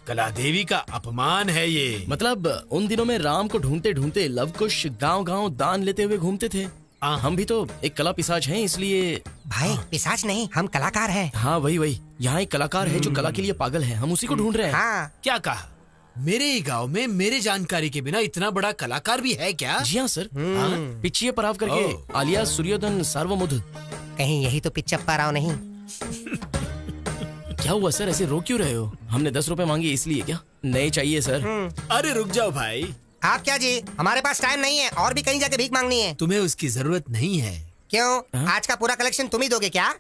कला देवी का अपमान है ये। मतलब उन दिनों में राम को ढूंढते ढूंढते लव कुश गांव-गांव दान लेते हुए घूमते थे। हम भी तो एक कला पिशाच हैं, इसलिए। भाई पिशाच नहीं, हम कलाकार हैं। हाँ वही। यहाँ एक कलाकार है जो कला के लिए पागल है, हम उसी को ढूंढ रहे हैं। हाँ। क्या कहा? मेरे ही गांव में मेरे जानकारी के बिना इतना बड़ा कलाकार भी है क्या? जी हाँ सर। पिच्चिये पराव करके आलिया सूर्योधन सार्वमुध। कहीं यही तो पिच्चप्पा राव नहीं? क्या हुआ सर, ऐसे रो क्यों रहे हो? हमने 10 रुपए मांगे इसलिए क्या? नहीं चाहिए सर। अरे रुक जाओ भाई। आप क्या जी, हमारे पास टाइम नहीं है और भी कहीं जाके भीख मांगनी है। तुम्हें उसकी जरूरत नहीं है। क्यों? आज का पूरा कलेक्शन तुम ही दोगे क्या?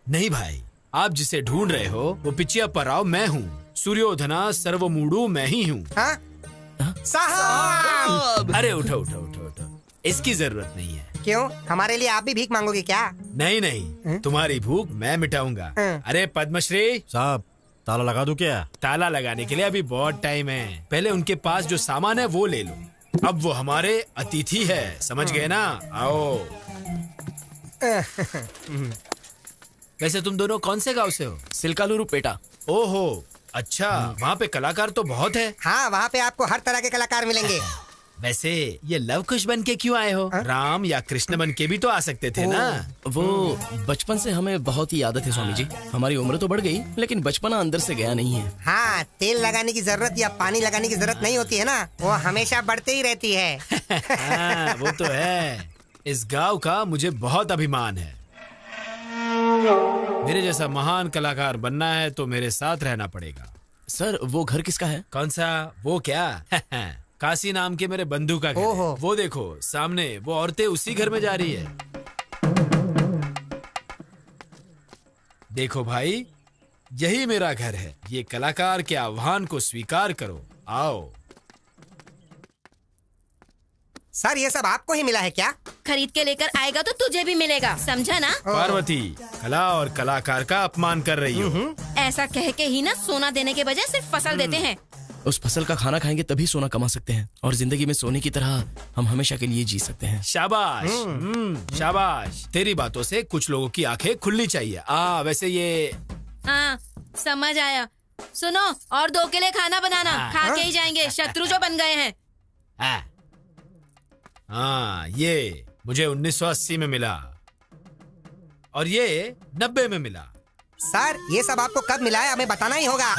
नहीं भाई, आप जिसे ढूंढ रहे हो वो पिच्चियप्पा राव मैं हूँ। सूर्योधना सर्वमूढ़ू मैं ही हूँ। साहब! अरे उठो, इसकी जरूरत नहीं है। क्यों? हमारे लिए आप भी भीख मांगोगे क्या? नहीं, तुम्हारी भूख मैं मिटाऊंगा। अरे पद्मश्री साहब, ताला लगा दूं क्या? ताला लगाने के लिए अभी बहुत टाइम है। पहले उनके पास जो सामान है वो ले लो। अब वो हमारे अतिथि है, समझ गए ना? आओ। वैसे तुम दोनों कौन से गांव से हो? सिल्कालुरु पेटा। ओहो, अच्छा, वहाँ पे कलाकार तो बहुत है। हाँ, वहाँ पे आपको हर तरह के कलाकार मिलेंगे। वैसे ये लव कुश बन के क्यों आए हो? राम या कृष्ण बन के भी तो आ सकते थे ना। वो बचपन से हमें बहुत ही आदत है स्वामी जी। हमारी उम्र तो बढ़ गई लेकिन बचपना अंदर से गया नहीं है। हाँ, तेल लगाने की जरूरत या पानी लगाने की जरूरत नहीं होती है ना, वो हमेशा बढ़ते ही रहती है। हाँ, वो तो है। इस गांव का मुझे बहुत अभिमान है। मेरे जैसा महान कलाकार बनना है तो मेरे साथ रहना पड़ेगा। सर, वो घर किसका है? कौन सा? वो क्या? काशी नाम के मेरे बंधु का घर है। वो देखो सामने, वो औरतें उसी घर में जा रही है। देखो भाई, यही मेरा घर है। ये कलाकार के आह्वान को स्वीकार करो, आओ। सर, ये सब आपको ही मिला है क्या? खरीद के लेकर आएगा तो तुझे भी मिलेगा, समझा ना? पार्वती, कला और कलाकार का अपमान कर रही हो। ऐसा कह के ही ना सोना देने के बजाय सिर्फ फसल देते हैं। उस फसल का खाना खाएंगे तभी सोना कमा सकते हैं और जिंदगी में सोने की तरह हम हमेशा के लिए जी सकते हैं। शाबाश, शाबाश। तेरी बातों से कुछ लोगों की आंखें खुलनी चाहिए। वैसे ये हाँ, समझ आया। सुनो, और 2 के लिए खाना बनाना। खा के ही जाएंगे, शत्रु जो बन गए हैं। हाँ, ये मुझे 1980 में मिला और ये 90 में मिला। सर, ये सब आपको कब मिला है हमें बताना ही होगा।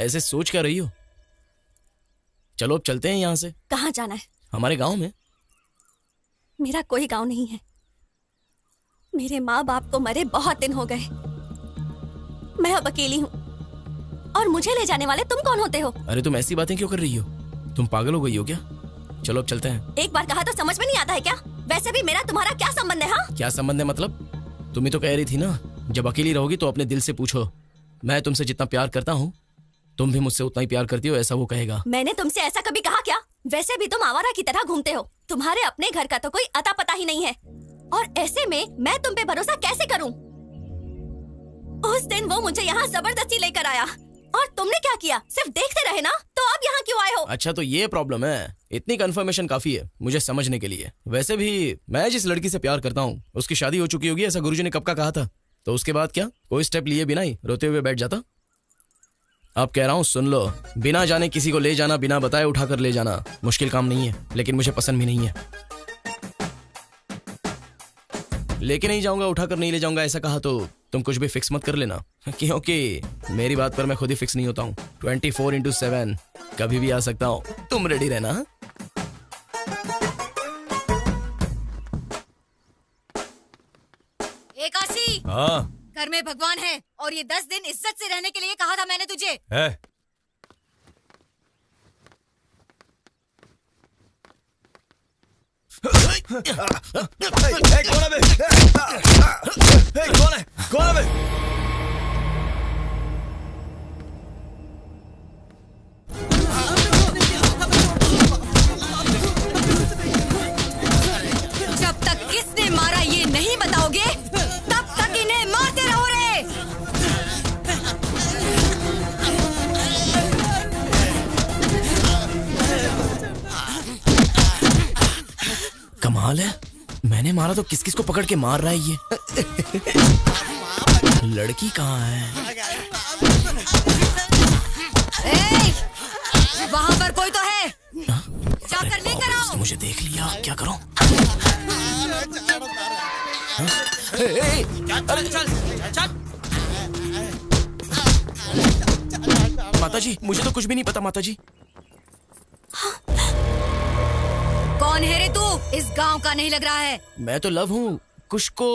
ऐसे सोच क्या रही हो? चलो अब चलते हैं यहाँ से। कहाँ जाना है? हमारे गांव में। मेरा कोई गांव नहीं है। मेरे माँ बाप को मरे बहुत दिन हो गए। मैं अब अकेली हूँ और मुझे ले जाने वाले तुम कौन होते हो? अरे तुम ऐसी बातें क्यों कर रही हो? तुम पागल हो गई हो क्या? चलो अब चलते हैं। एक बार कहा तो समझ में नहीं आता है क्या? वैसे भी मेरा तुम्हारा क्या संबंध है? हाँ, क्या संबंध है मतलब? तुम ही तो कह रही थी ना, जब अकेली रहोगी तो अपने दिल से पूछो। मैं तुमसे जितना प्यार करता हूँ तुम भी मुझसे उतना ही प्यार करती हो, ऐसा वो कहेगा। मैंने तुमसे ऐसा कभी कहा क्या? वैसे भी तुम आवारा की तरह घूमते हो। तुम्हारे अपने घर का तो कोई अता पता ही नहीं है और ऐसे में मैं तुम पे भरोसा कैसे करूं? उस दिन वो मुझे यहाँ जबरदस्ती लेकर आया और तुमने क्या किया? सिर्फ देखते रहे ना, तो अब यहाँ क्यों आए हो? अच्छा, तो ये प्रॉब्लम है। इतनी कंफर्मेशन काफी है मुझे समझने के लिए। वैसे भी मैं जिस लड़की से प्यार करता हूँ उसकी शादी हो चुकी होगी, ऐसा गुरुजी ने कब का कहा था। तो उसके बाद क्या कोई स्टेप लिए बिना ही रोते हुए बैठ जाता? अब कह रहा हूँ सुन लो, बिना जाने किसी को ले जाना, बिना बताए उठाकर ले जाना मुश्किल काम नहीं है, लेकिन मुझे पसंद भी नहीं है। लेके नहीं जाऊंगा, उठाकर नहीं ले जाऊंगा ऐसा कहा तो तुम कुछ भी फिक्स मत कर लेना, क्योंकि मेरी बात पर मैं खुद ही फिक्स नहीं होता हूँ। 24/7 कभी भी आ सकता हूँ, तुम रेडी रहना। काशी, हाँ घर में भगवान है और ये 10 दिन इज्जत से रहने के लिए कहा था मैंने तुझे। है। कौन है? जब तक किसने मारा ये नहीं बताओगे तब तक इन्हें मारते रहो रे। कमाल है, मैंने मारा तो किस किस को पकड़ के मार रहा है ये। लड़की कहाँ है? वहाँ जाकर लेकर आओ। मुझे देख लिया, क्या करूं? माताजी, मुझे तो कुछ भी नहीं पता माताजी। कौन है रे तू? इस गांव का नहीं लग रहा है। मैं तो लव हूँ, कुश को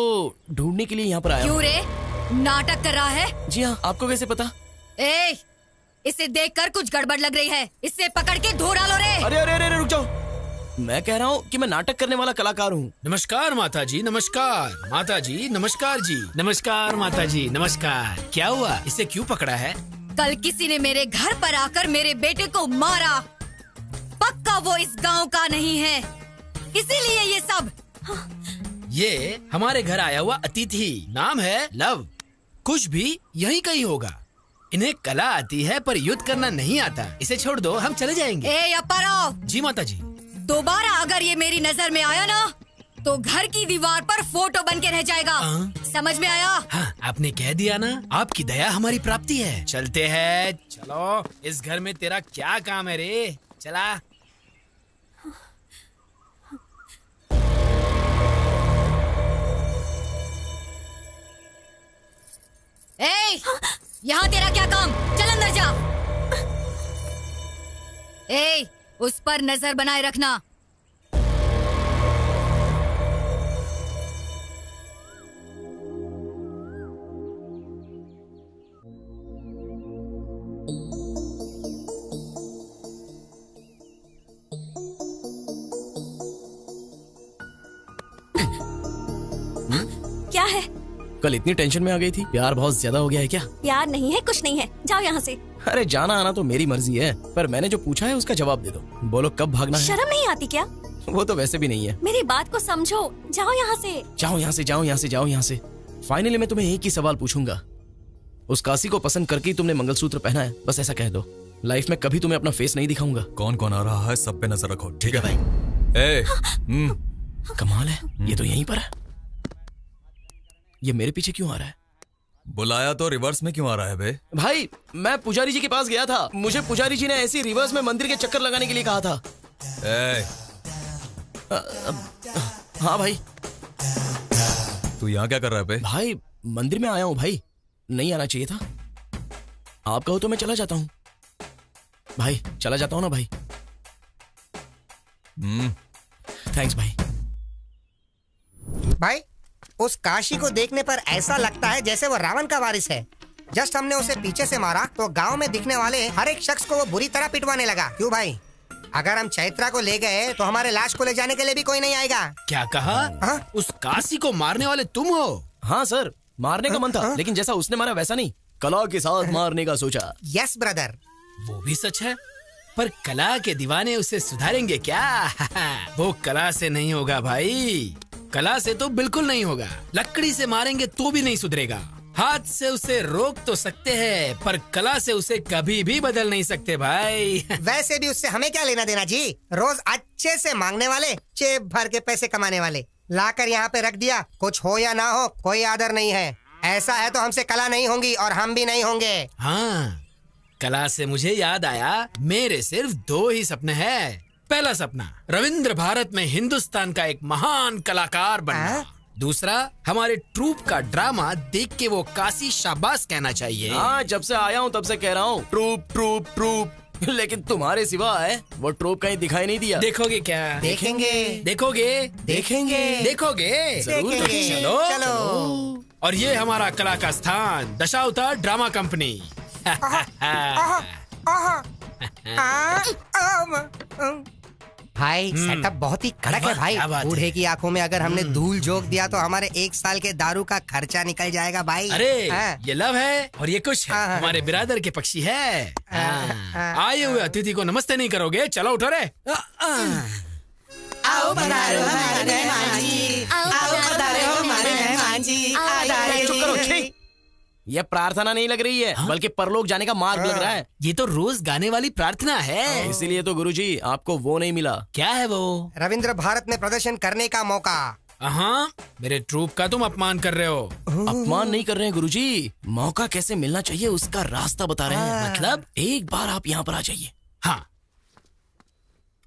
ढूंढने के लिए यहाँ पर आया। क्यों रे? नाटक कर रहा है? जी हाँ, आपको कैसे पता? ए, इसे देखकर कुछ गड़बड़ लग रही है। इसे पकड़ के धो डालो रे। अरे अरे अरे रुक जाओ, मैं कह रहा हूँ कि मैं नाटक करने वाला कलाकार हूँ। नमस्कार माताजी, नमस्कार माताजी, नमस्कार जी, नमस्कार माताजी, नमस्कार। क्या हुआ? इसे क्यों पकड़ा है? कल किसी ने मेरे घर पर आकर मेरे बेटे को मारा। पक्का वो इस गांव का नहीं है, इसीलिए ये सब। ये हमारे घर आया हुआ अतिथि, नाम है लव। कुछ भी यही कहीं होगा। इन्हें कला आती है पर युद्ध करना नहीं आता। इसे छोड़ दो, हम चले जाएंगे। ए अप्पाराव। जी माताजी। दोबारा अगर ये मेरी नजर में आया ना, तो घर की दीवार पर फोटो बन के रह जाएगा। समझ में आया? हाँ, आपने कह दिया ना, आपकी दया हमारी प्राप्ति है। चलते हैं। चलो, इस घर में तेरा क्या काम है रे? चला। ए, यहाँ तेरा क्या काम? चल अंदर जा। ए, उस पर नजर बनाए रखना। क्या है? कल इतनी टेंशन में आ गई थी, प्यार बहुत ज्यादा हो गया है क्या? प्यार नहीं है, कुछ नहीं है, जाओ यहाँ से। अरे जाना आना तो मेरी मर्जी है, पर मैंने जो पूछा है उसका जवाब दे दो। बोलो कब भागना है? शर्म नहीं आती क्या? वो तो वैसे भी नहीं है। मेरी बात को समझो, जाओ यहाँ से। जाओ यहाँ से, जाओ यहाँ से, जाओ यहाँ से। फाइनली मैं तुम्हें एक ही सवाल पूछूंगा, उस काशी को पसंद करके ही तुमने मंगलसूत्र पहना है? बस ऐसा कह दो। लाइफ में कभी तुम्हें अपना फेस नहीं दिखाऊंगा। कौन कौन आ रहा है सब पे नजर रखो, ठीक है भाई? कमाल है, ये तो यहीं पर है। ये मेरे पीछे क्यों आ रहा है? बुलाया तो रिवर्स में क्यों आ रहा है बे? भाई मैं पुजारी जी के पास गया था, मुझे पुजारी जी ने ऐसी रिवर्स में मंदिर के चक्कर लगाने के लिए कहा था। हाँ भाई। तू यहाँ क्या कर रहा है बे? भाई मंदिर में आया हूँ भाई, नहीं आना चाहिए था। आप कहो तो मैं चला जाता हूँ भाई, चला जाता हूँ ना भाई। थैंक्स भाई। भाई उस काशी को देखने पर ऐसा लगता है जैसे वो रावण का वारिस है। जस्ट हमने उसे पीछे से मारा तो गांव में दिखने वाले हर एक शख्स को वो बुरी तरह पिटवाने लगा। क्यों भाई? अगर हम चैत्रा को ले गए तो हमारे लाश को ले जाने के लिए भी कोई नहीं आएगा। क्या कहा? उस काशी को मारने वाले तुम हो? हाँ सर, मारने का मन था, लेकिन जैसा उसने मारा वैसा नहीं, कला के साथ मारने का सोचा। Yes brother. वो भी सच है, पर कला के दीवाने उसे सुधारेंगे क्या? वो कला से नहीं होगा भाई, कला से तो बिल्कुल नहीं होगा। लकड़ी से मारेंगे तो भी नहीं सुधरेगा। हाथ से उसे रोक तो सकते हैं, पर कला से उसे कभी भी बदल नहीं सकते भाई। वैसे भी उससे हमें क्या लेना देना जी? रोज अच्छे से मांगने वाले, जेब भर के पैसे कमाने वाले, लाकर यहाँ पे रख दिया। कुछ हो या ना हो, कोई आदर नहीं है। ऐसा है तो हमसे कला नहीं होंगी और हम भी नहीं होंगे। हाँ, कला से मुझे याद आया, मेरे सिर्फ 2 ही सपने हैं। पहला सपना रविंद्र भारत में हिंदुस्तान का एक महान कलाकार बनना। दूसरा, हमारे ट्रूप का ड्रामा देख के वो काशी शाबाश कहना चाहिए। हाँ, जब से आया हूँ तब से कह रहा हूँ ट्रूप ट्रूप ट्रूप, लेकिन तुम्हारे सिवा है वो ट्रूप कहीं दिखाई नहीं दिया। देखोगे क्या? देखेंगे। देखोगे? देखेंगे। देखोगे? जरूर देखेंगे। चलो। और ये हमारा कला का स्थान, दशावतार ड्रामा कंपनी। भाई सेटअप बहुत ही कड़क है भाई। बूढ़े की आंखों में अगर हमने धूल झोंक दिया तो हमारे 1 साल के दारू का खर्चा निकल जाएगा भाई। अरे ये लव है और ये कुछ है, हमारे बिरादर के पक्षी है। आए हुए अतिथि को नमस्ते नहीं करोगे? चलो उठो रे। आओ पधारो हमारे मेहमान जी, आओ पधारो हमारे मेहमान जी। चुप करो, छी। ये प्रार्थना नहीं लग रही है, बल्कि परलोक जाने का मार्ग लग रहा है। ये तो रोज गाने वाली प्रार्थना है। इसीलिए तो गुरुजी आपको वो नहीं मिला। क्या है वो? रविंद्र भारत में प्रदर्शन करने का मौका। हाँ, मेरे ट्रूप का तुम अपमान कर रहे हो। अपमान नहीं कर रहे हैं गुरुजी, मौका कैसे मिलना चाहिए उसका रास्ता बता रहे हैं। मतलब एक बार आप यहाँ पर आ जाइए। हाँ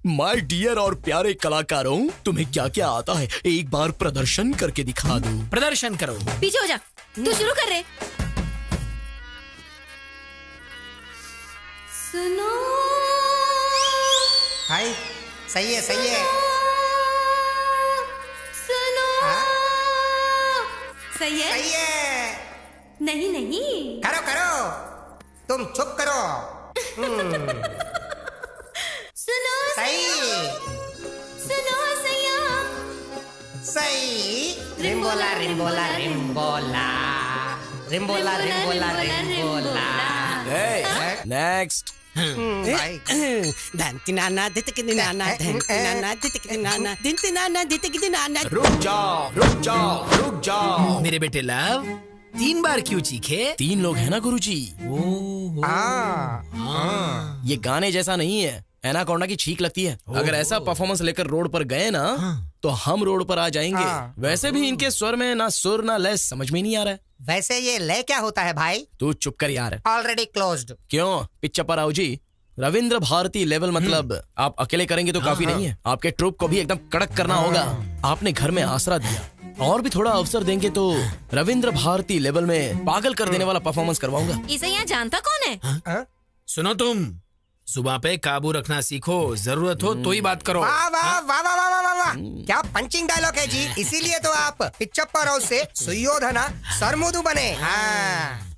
माय डियर और प्यारे कलाकारों, तुम्हें क्या क्या आता है एक बार प्रदर्शन करके दिखा दो। प्रदर्शन करो। पीछे हो जा, तू शुरू कर रहे। सुनो भाई सही है सही है। सुनो सही है सही है। नहीं नहीं करो करो, तुम चुप करो। सुनो सही। सुनो सैया सही। रिम्बोला रिम्बोला रिम्बोला रिम्बोला रिम्बोला रिम्बोला। नेक्स्ट। रुक जाओ। मेरे बेटे लव, 3 बार क्यों चीखे? 3 लोग हैं ना गुरुजी। ये गाने जैसा नहीं है, एनाकोंडा की छींक लगती है। अगर ऐसा परफॉर्मेंस लेकर रोड पर गए ना तो हम रोड पर आ जाएंगे। वैसे भी इनके स्वर में ना सुर ना लय समझ में नहीं आ रहा है। वैसे ये लय क्या होता है भाई? तू चुप कर यार। Already closed. क्यों पिक्चर पर आओ जी। रविंद्र भारती लेवल मतलब आप अकेले करेंगे तो काफी नहीं है, आपके ट्रूप को भी एकदम कड़क करना होगा। आपने घर में आसरा दिया, और भी थोड़ा अवसर देंगे तो रविंद्र भारती लेवल में पागल कर देने वाला परफॉर्मेंस करवाऊंगा। इसे यहाँ जानता कौन है? सुनो तुम, सुबह पे काबू रखना सीखो, जरूरत हो तो ही बात करो। वाह वाह वाह वाह वाह वाह वाह, क्या पंचिंग डायलॉग है जी। इसीलिए तो आप पिच्चप्पा राव से सुयोधना सरमुदु बने। हाँ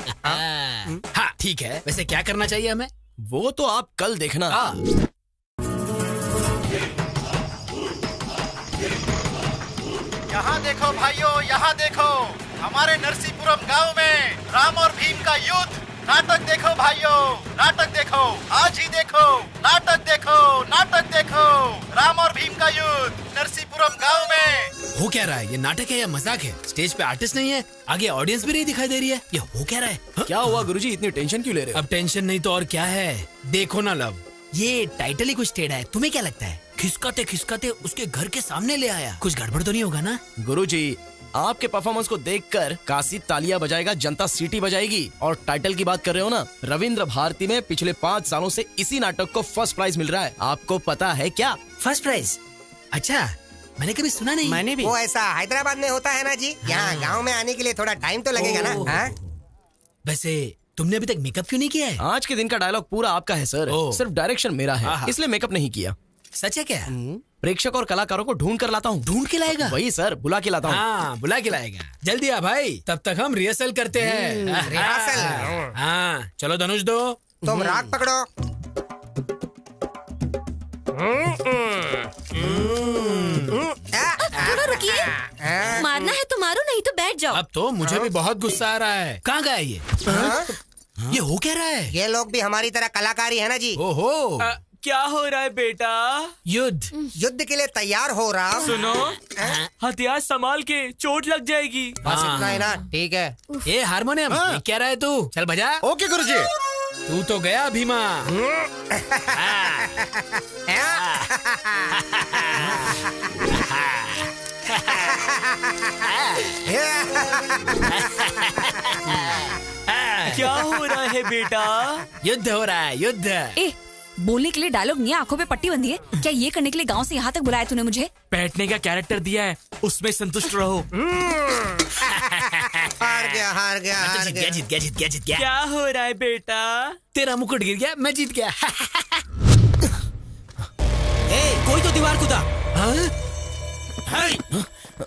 ठीक है, वैसे क्या करना चाहिए हमें? वो तो आप कल देखना। यहाँ देखो भाइयों, यहाँ देखो, हमारे नरसीपुरम गांव में राम और भीम का युद्ध। नाटक देखो भाइयों, नाटक देखो, आज ही देखो, नाटक देखो, नाटक देखो, राम और भीम का युद्ध नरसीपुरम गांव में। हो क्या रहा है? ये नाटक है या मजाक है? स्टेज पे आर्टिस्ट नहीं है, आगे ऑडियंस भी नहीं दिखाई दे रही है। ये हो क्या रहा है? क्या हुआ गुरुजी, इतनी टेंशन क्यों ले रहे हो? अब टेंशन नहीं तो और क्या है। देखो ना लव, ये टाइटल ही कुछ टेढ़ा है। तुम्हें क्या लगता है? खिसकाते खिसकाते उसके घर के सामने ले आया, कुछ गड़बड़ तो नहीं होगा ना? गुरुजी, आपके परफॉर्मेंस को देखकर काशी तालियां बजाएगा, जनता सीटी बजाएगी। और टाइटल की बात कर रहे हो ना, रविंद्र भारती में पिछले 5 सालों से इसी नाटक को फर्स्ट प्राइज मिल रहा है। आपको पता है क्या? First prize? अच्छा, मैंने कभी सुना नहीं। मैंने भी। वो ऐसा हैदराबाद में होता है ना जी, यहाँ गांव में आने के लिए थोड़ा टाइम तो लगेगा ना। वैसे तुमने अभी तक मेकअप क्यों नहीं किया है? आज के दिन का डायलॉग पूरा आपका है सर, सिर्फ डायरेक्शन मेरा है, इसलिए मेकअप नहीं किया। सच है क्या? प्रेक्षक और कलाकारों को ढूंढ कर लाता हूँ। ढूंढ के लाएगा? वही सर, बुला के लाता हूँ। हाँ, बुला के लाएगा। जल्दी आ भाई, तब तक हम रिहर्सल करते हैं। रिहर्सल? हाँ, चलो धनुष दो। तुम राग पकड़ो। थोड़ा रुकिए, मारना है तो मारो, नहीं तो बैठ जाओ। अब तो मुझे भी बहुत गुस्सा आ रहा है। कहाँ गया ये? ये हो क्या रहा है? ये लोग भी हमारी तरह कलाकारी है ना जी। ओहो, क्या हो रहा है बेटा? युद्ध के लिए तैयार हो रहा। सुनो, हथियार संभाल के, चोट लग जाएगी। बस इतना ही ना, ठीक है। ये हारमोनियम, ये क्या रहा है तू? चल बजा। ओके गुरुजी। तू तो गया भीमा। क्या हो रहा है बेटा? युद्ध हो रहा है, युद्ध। ए, बोलने के लिए डायलॉग नहीं है, आंखों पे पट्टी बंधी है क्या? ये करने के लिए गांव से यहाँ तक बुलाया तूने मुझे? बैठने का कैरेक्टर दिया है, उसमें संतुष्ट रहो। हार गया, हार गया, हार जीत गया, जीत गया, जीत गया, जीत गया। क्या हो रहा है बेटा? तेरा मुकुट गिर गया, मैं जीत गया। कोई तो दीवार कूदा।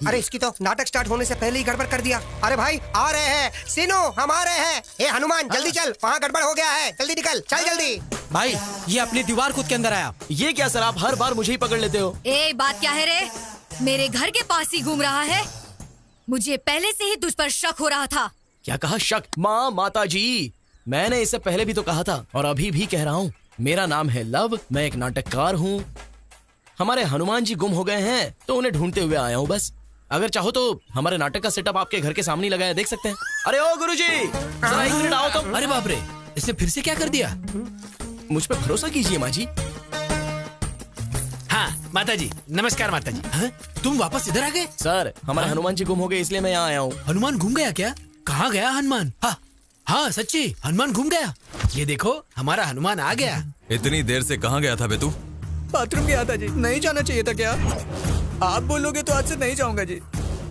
अरे इसकी तो नाटक स्टार्ट होने से पहले ही गड़बड़ कर दिया। अरे भाई आ रहे हैं, सीनो हम आ रहे हैं। ए हनुमान जल्दी चल, वहाँ गड़बड़ हो गया है, जल्दी निकल, चल जल्दी। भाई ये अपनी दीवार कूद के अंदर आया। ये क्या सर, आप हर बार मुझे ही पकड़ लेते हो। ए बात क्या है रे? मेरे घर के पास ही घूम रहा है। मुझे पहले से ही तुझ पर शक हो रहा था। क्या कहा शक? माँ, माता जी, मैंने इससे पहले भी तो कहा था और अभी भी कह रहा हूँ, मेरा नाम है लव, मैं एक नाटककार हूँ। हमारे हनुमान जी गुम हो गए हैं तो उन्हें ढूंढते हुए आया हूँ बस। अगर चाहो तो हमारे नाटक का सेटअप आपके घर के सामने लगाया, देख सकते हैं। अरे ओ गुरुजी, जरा 1 मिनट आओ तुम। अरे बाप रे, इसने फिर से क्या कर दिया? मुझ पे भरोसा कीजिए माँ जी। हाँ माता जी, नमस्कार माता जी। हाँ? तुम वापस इधर आ गए? सर, हमारे हनुमान जी गुम हो गए इसलिए मैं यहाँ आया हूँ। हनुमान घूम गया क्या? कहाँ गया हनुमान? हाँ हाँ सच्ची, हनुमान घूम गया। ये देखो, हमारा हनुमान आ गया। इतनी देर से कहाँ गया था बे तू? बाथरूम गया था जी, नहीं जाना चाहिए था क्या? आप बोलोगे तो आज से नहीं जाऊंगा जी।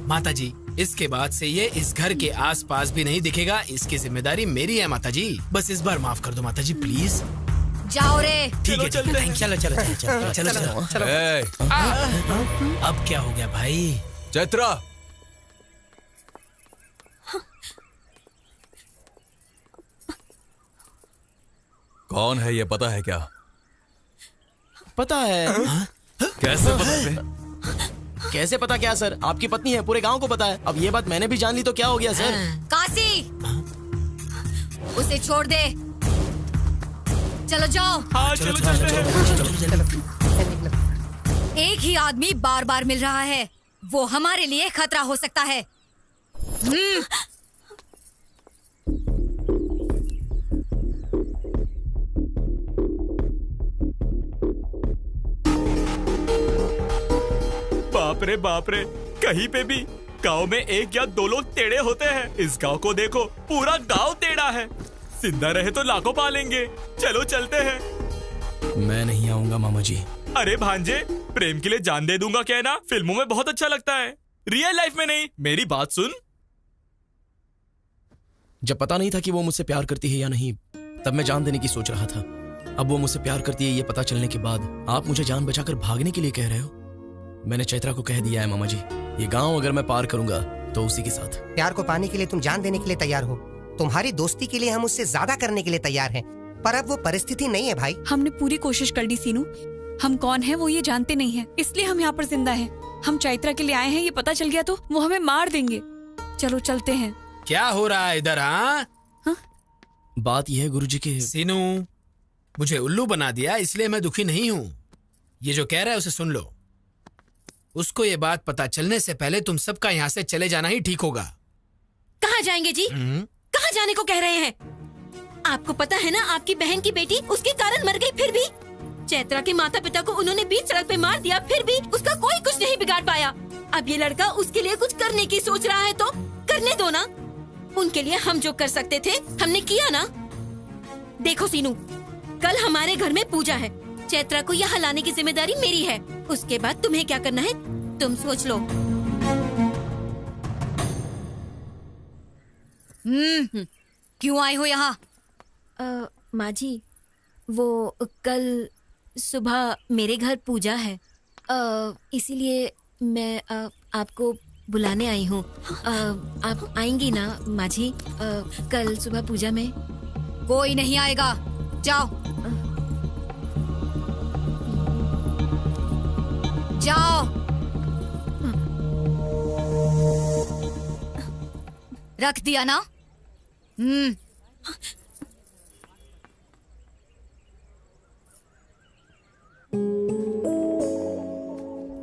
माता जी, इसके बाद से ये इस घर के आसपास भी नहीं दिखेगा। इसकी जिम्मेदारी मेरी है माता जी। बस इस बार माफ कर दो माता जी, प्लीज। जाओ रे। ठीक है, चलो चलो चलो चलो चलो। अब क्या हो गया भाई? चैत्रा, कौन है ये पता है क्या? पता है। कैसे पता है? कैसे पता क्या सर? आपकी पत्नी है, पूरे गांव को पता है। अब ये बात मैंने भी जान ली तो क्या हो गया सर? काशी, उसे छोड़ दे। चलो जाओ। हाँ, चलो चलो। एक ही आदमी बार बार मिल रहा है, वो हमारे लिए खतरा हो सकता है। बाप रे, कहीं पे भी गांव में एक या दो लोग टेढ़े होते हैं। इस गांव को देखो, पूरा गांव टेढ़ा है। जिंदा रहे तो लाखों पालेंगे। चलो चलते हैं। मैं नहीं आऊंगा मामा जी। अरे भांजे, प्रेम के लिए जान दे दूंगा कहना फिल्मों में बहुत अच्छा लगता है, रियल लाइफ में नहीं। मेरी बात सुन। जब पता नहीं था कि वो मुझसे प्यार करती है या नहीं, तब मैं जान देने की सोच रहा था। अब वो मुझसे प्यार करती है ये पता चलने के बाद आप मुझे जान बचाकर भागने के लिए कह रहे हो? मैंने चैत्रा को कह दिया है मामा जी, ये गांव अगर मैं पार करूंगा तो उसी के साथ। प्यार को पाने के लिए तुम जान देने के लिए तैयार हो। तुम्हारी दोस्ती के लिए हम उससे ज्यादा करने के लिए तैयार हैं, पर अब वो परिस्थिति नहीं है भाई। हमने पूरी कोशिश कर ली सीनू। हम कौन है वो ये जानते नहीं है, इसलिए हम यहाँ पर जिंदा हैं। हम चैत्रा के लिए आए हैं, ये पता चल गया तो वो हमें मार देंगे। चलो चलते हैं। क्या हो रहा है इधर? हाँ, बात यह है गुरुजी के। सीनू, मुझे उल्लू बना दिया, इसलिए मैं दुखी नहीं हूँ। ये जो कह रहा है उसे सुन लो। उसको ये बात पता चलने से पहले तुम सबका यहाँ से चले जाना ही ठीक होगा। कहाँ जाएंगे जी? कहाँ जाने को कह रहे हैं? आपको पता है ना, आपकी बहन की बेटी उसके कारण मर गई, फिर भी चैत्रा के माता पिता को उन्होंने बीच सड़क पे मार दिया, फिर भी उसका कोई कुछ नहीं बिगाड़ पाया। अब ये लड़का उसके लिए कुछ करने की सोच रहा है तो करने दो ना। उनके लिए हम जो कर सकते थे हमने किया ना। देखो सीनू, कल हमारे घर में पूजा है। चैत्रा को यहाँ लाने की जिम्मेदारी मेरी है। उसके बाद तुम्हें क्या करना है तुम सोच लो। क्यों आए हो यहाँ? माँ जी, वो कल सुबह मेरे घर पूजा है, इसीलिए मैं आपको बुलाने आई हूँ। आप आएंगी ना माँ जी? कल सुबह पूजा में। कोई नहीं आएगा, जाओ जाओ। रख दिया ना?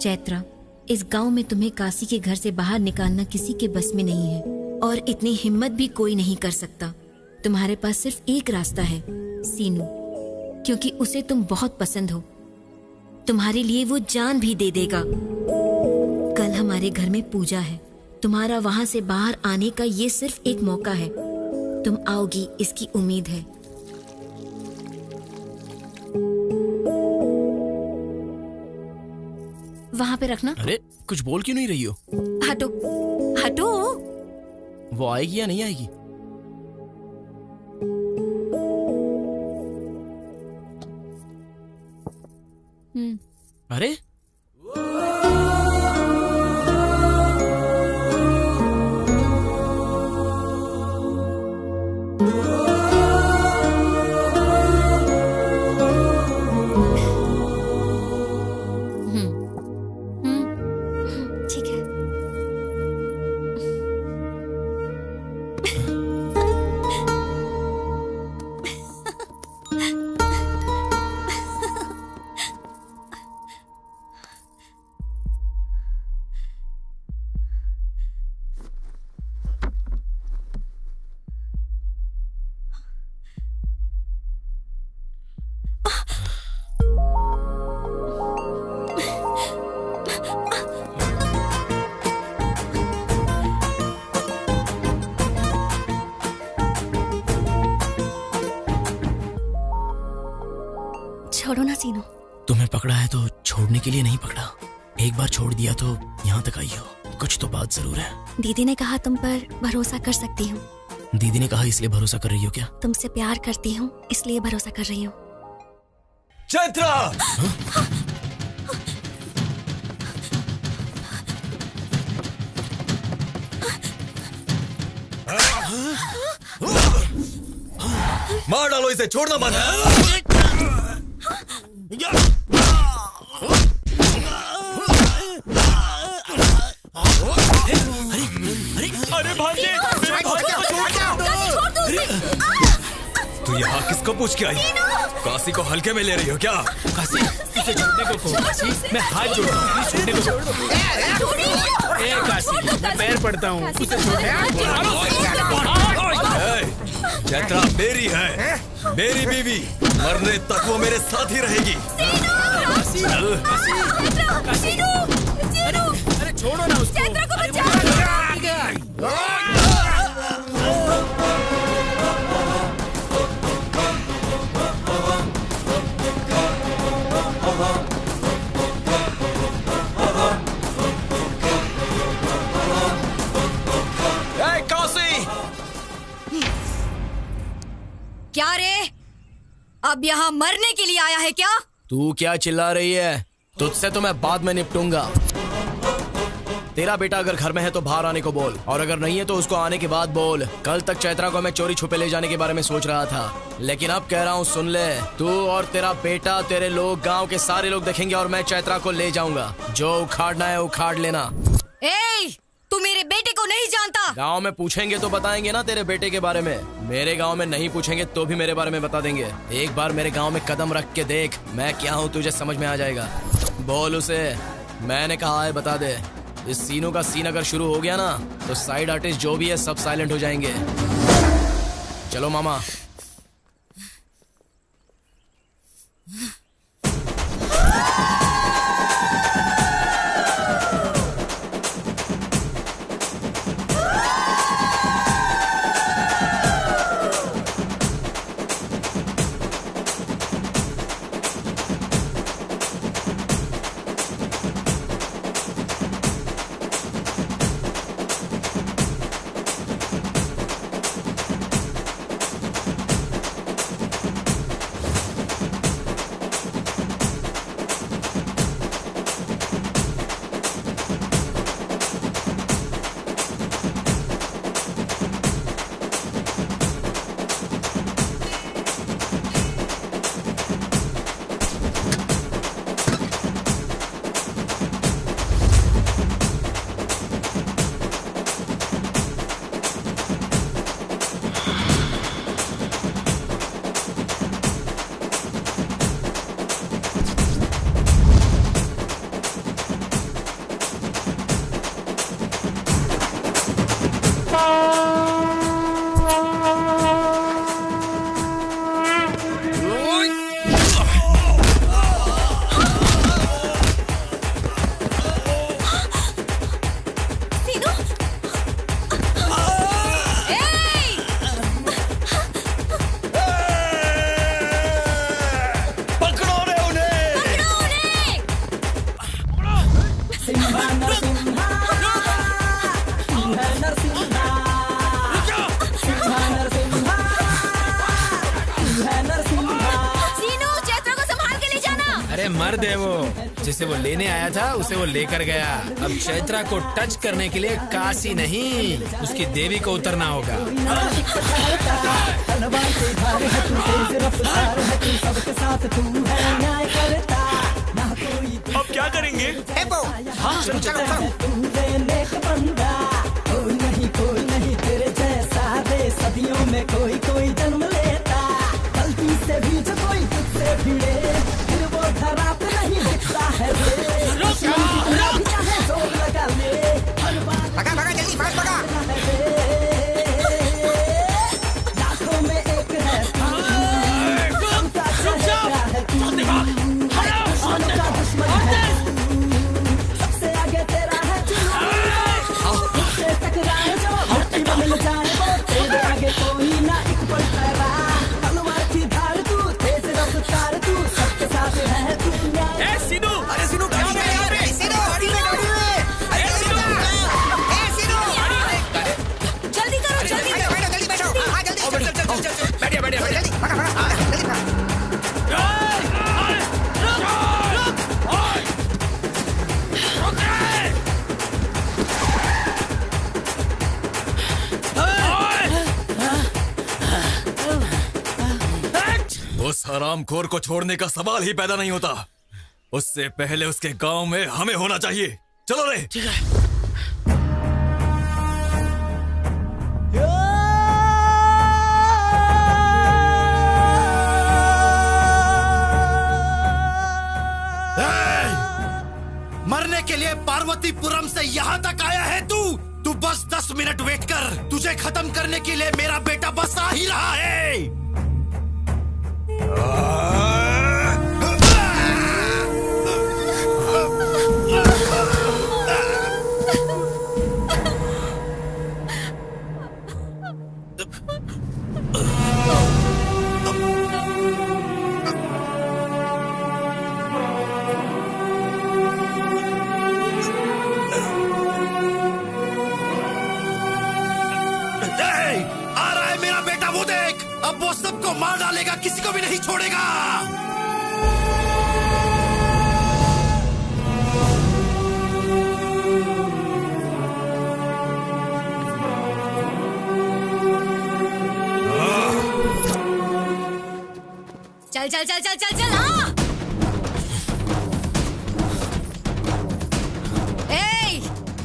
चैत्रा, इस गांव में तुम्हें काशी के घर से बाहर निकालना किसी के बस में नहीं है, और इतनी हिम्मत भी कोई नहीं कर सकता। तुम्हारे पास सिर्फ एक रास्ता है सीनू, क्योंकि उसे तुम बहुत पसंद हो। तुम्हारे लिए वो जान भी दे देगा। कल हमारे घर में पूजा है, तुम्हारा वहां से बाहर आने का ये सिर्फ एक मौका है। तुम आओगी इसकी उम्मीद है। वहां पे रखना। अरे कुछ बोल क्यों नहीं रही हो? हटो हटो। वो आएगी या नहीं आएगी? अरे ठीक है। छोड़ो ना सीनू। तुम्हें पकड़ा है तो छोड़ने के लिए नहीं पकड़ा। एक बार छोड़ दिया तो यहाँ तक आई हो। कुछ तो बात जरूर है। दीदी ने कहा तुम पर भरोसा कर सकती हूँ। दीदी ने कहा इसलिए भरोसा कर रही हो क्या? तुमसे प्यार करती हूँ इसलिए भरोसा कर रही हूँ। चैत्रा! मार डालो इसे, छोड़ना मत। अरे भांजे, तू यहाँ किसको पूछ के आई? काशी को हल्के में ले रही हो क्या? काशी, इसे छोड़ने को कहो। काशी, मैं हाथ जोड़ता हूँ, छोड़ने को छोड़। ए काशी, मैं पैर पड़ता हूँ, उसे छोड़ने को। चैत्रा मेरी है, मेरी बीवी। मरने तक वो मेरे साथ ही रहेगी। अरे छोड़ो ना उसको। चैत्रा को बचाओ। क्या रे? अब यहाँ मरने के लिए आया है क्या? तू क्या चिल्ला रही है? तुझसे तो मैं बाद में निपटूंगा। तेरा बेटा अगर घर में है तो बाहर आने को बोल, और अगर नहीं है तो उसको आने के बाद बोल। कल तक चैत्रा को मैं चोरी छुपे ले जाने के बारे में सोच रहा था, लेकिन अब कह रहा हूँ सुन ले। तू और तेरा बेटा, तेरे लोग, गांव के सारे लोग देखेंगे और मैं चैत्रा को ले जाऊंगा। जो उखाड़ना है उखाड़ लेना। ए, तू मेरे बेटे को नहीं जानता। गांव में पूछेंगे तो बताएंगे ना तेरे बेटे के बारे में। मेरे गांव में नहीं पूछेंगे तो भी मेरे बारे में बता देंगे। एक बार मेरे गांव में कदम रख के देख मैं क्या हूँ, तुझे समझ में आ जाएगा। बोल उसे मैंने कहा है बता दे। इस सीनों का सीन अगर शुरू हो गया ना तो साइड आर्टिस्ट जो भी है सब साइलेंट हो जाएंगे। चलो मामा। मर्द है वो, जिसे वो लेने आया था उसे वो लेकर गया। अब चैत्रा को टच करने के लिए काशी नहीं, उसकी देवी को उतरना होगा। अब क्या करेंगे? हाँ, चलो चलो कोई नहीं तेरे जैसा दे, सदियों में कोई कोई जन्म लेता। गलती से भी जो कोई तुझसे भिड़े, फिर वो धरा पे नहीं दिखता है रे। जोर लगा ले, भगा भगा जल्दी फास्ट भगा। लाखों में एक है सबसे आगे तेरा है, टकरा उस हरामखोर को छोड़ने का सवाल ही पैदा नहीं होता। उससे पहले उसके गांव में हमें होना चाहिए। चलो रे। ठीक है। मरने के लिए पार्वतीपुरम से यहाँ तक आया है तू बस 10 मिनट वेट कर। तुझे खत्म करने के लिए मेरा बेटा बस आ ही रहा है। सबको मार डालेगा, किसी को भी नहीं छोड़ेगा। चल चल चल चल चल चल। हाँ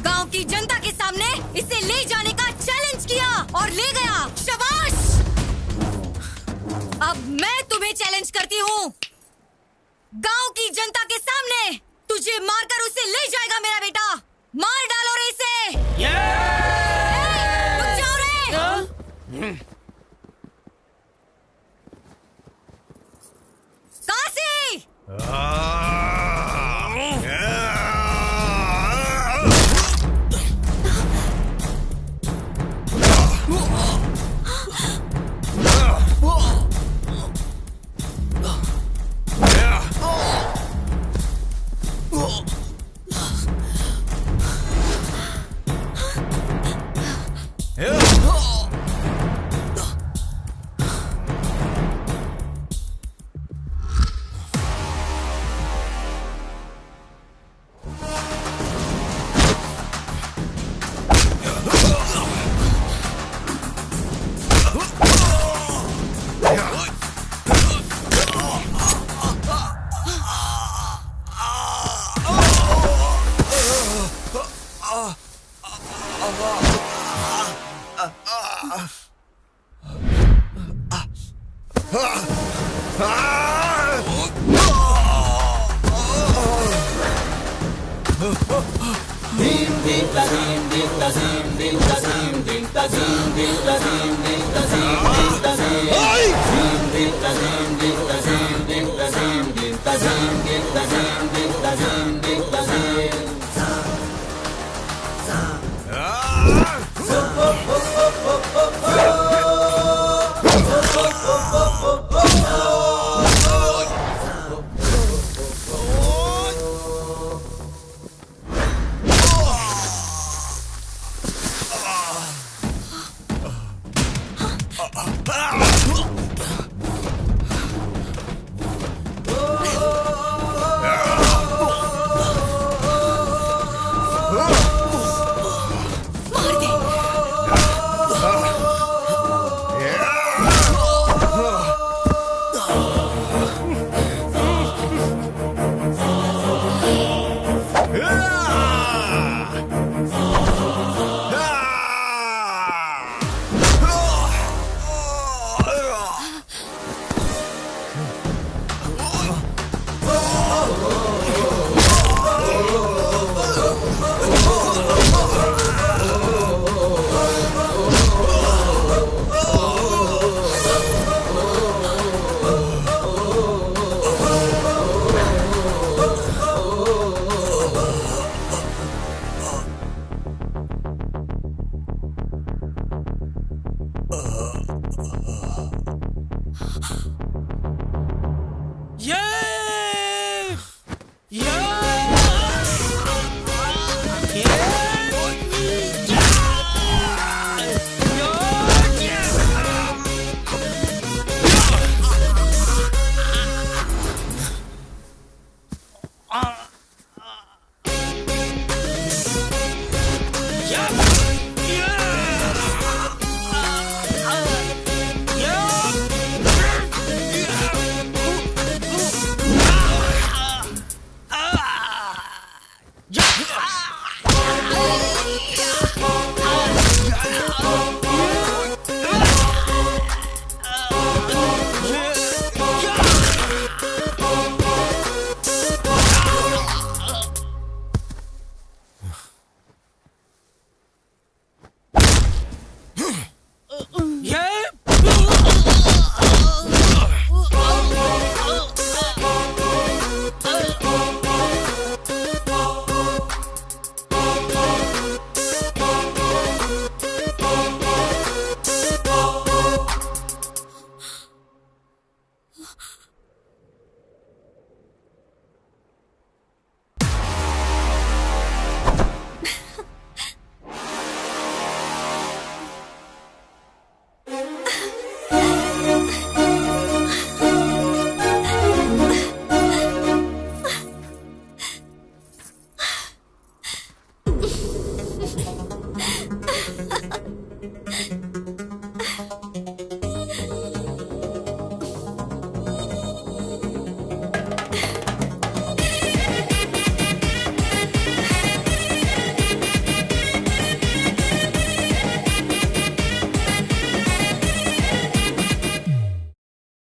गांव की जनता के सामने इसे ले जाने का चैलेंज किया और ले गया। शाबाश। अब मैं तुम्हें चैलेंज करती हूँ। गांव की जनता के सामने तुझे मारकर उसे ले जाएगा मेरा बेटा। मार डालो रे इसे। रुक जाओ रे। काशी।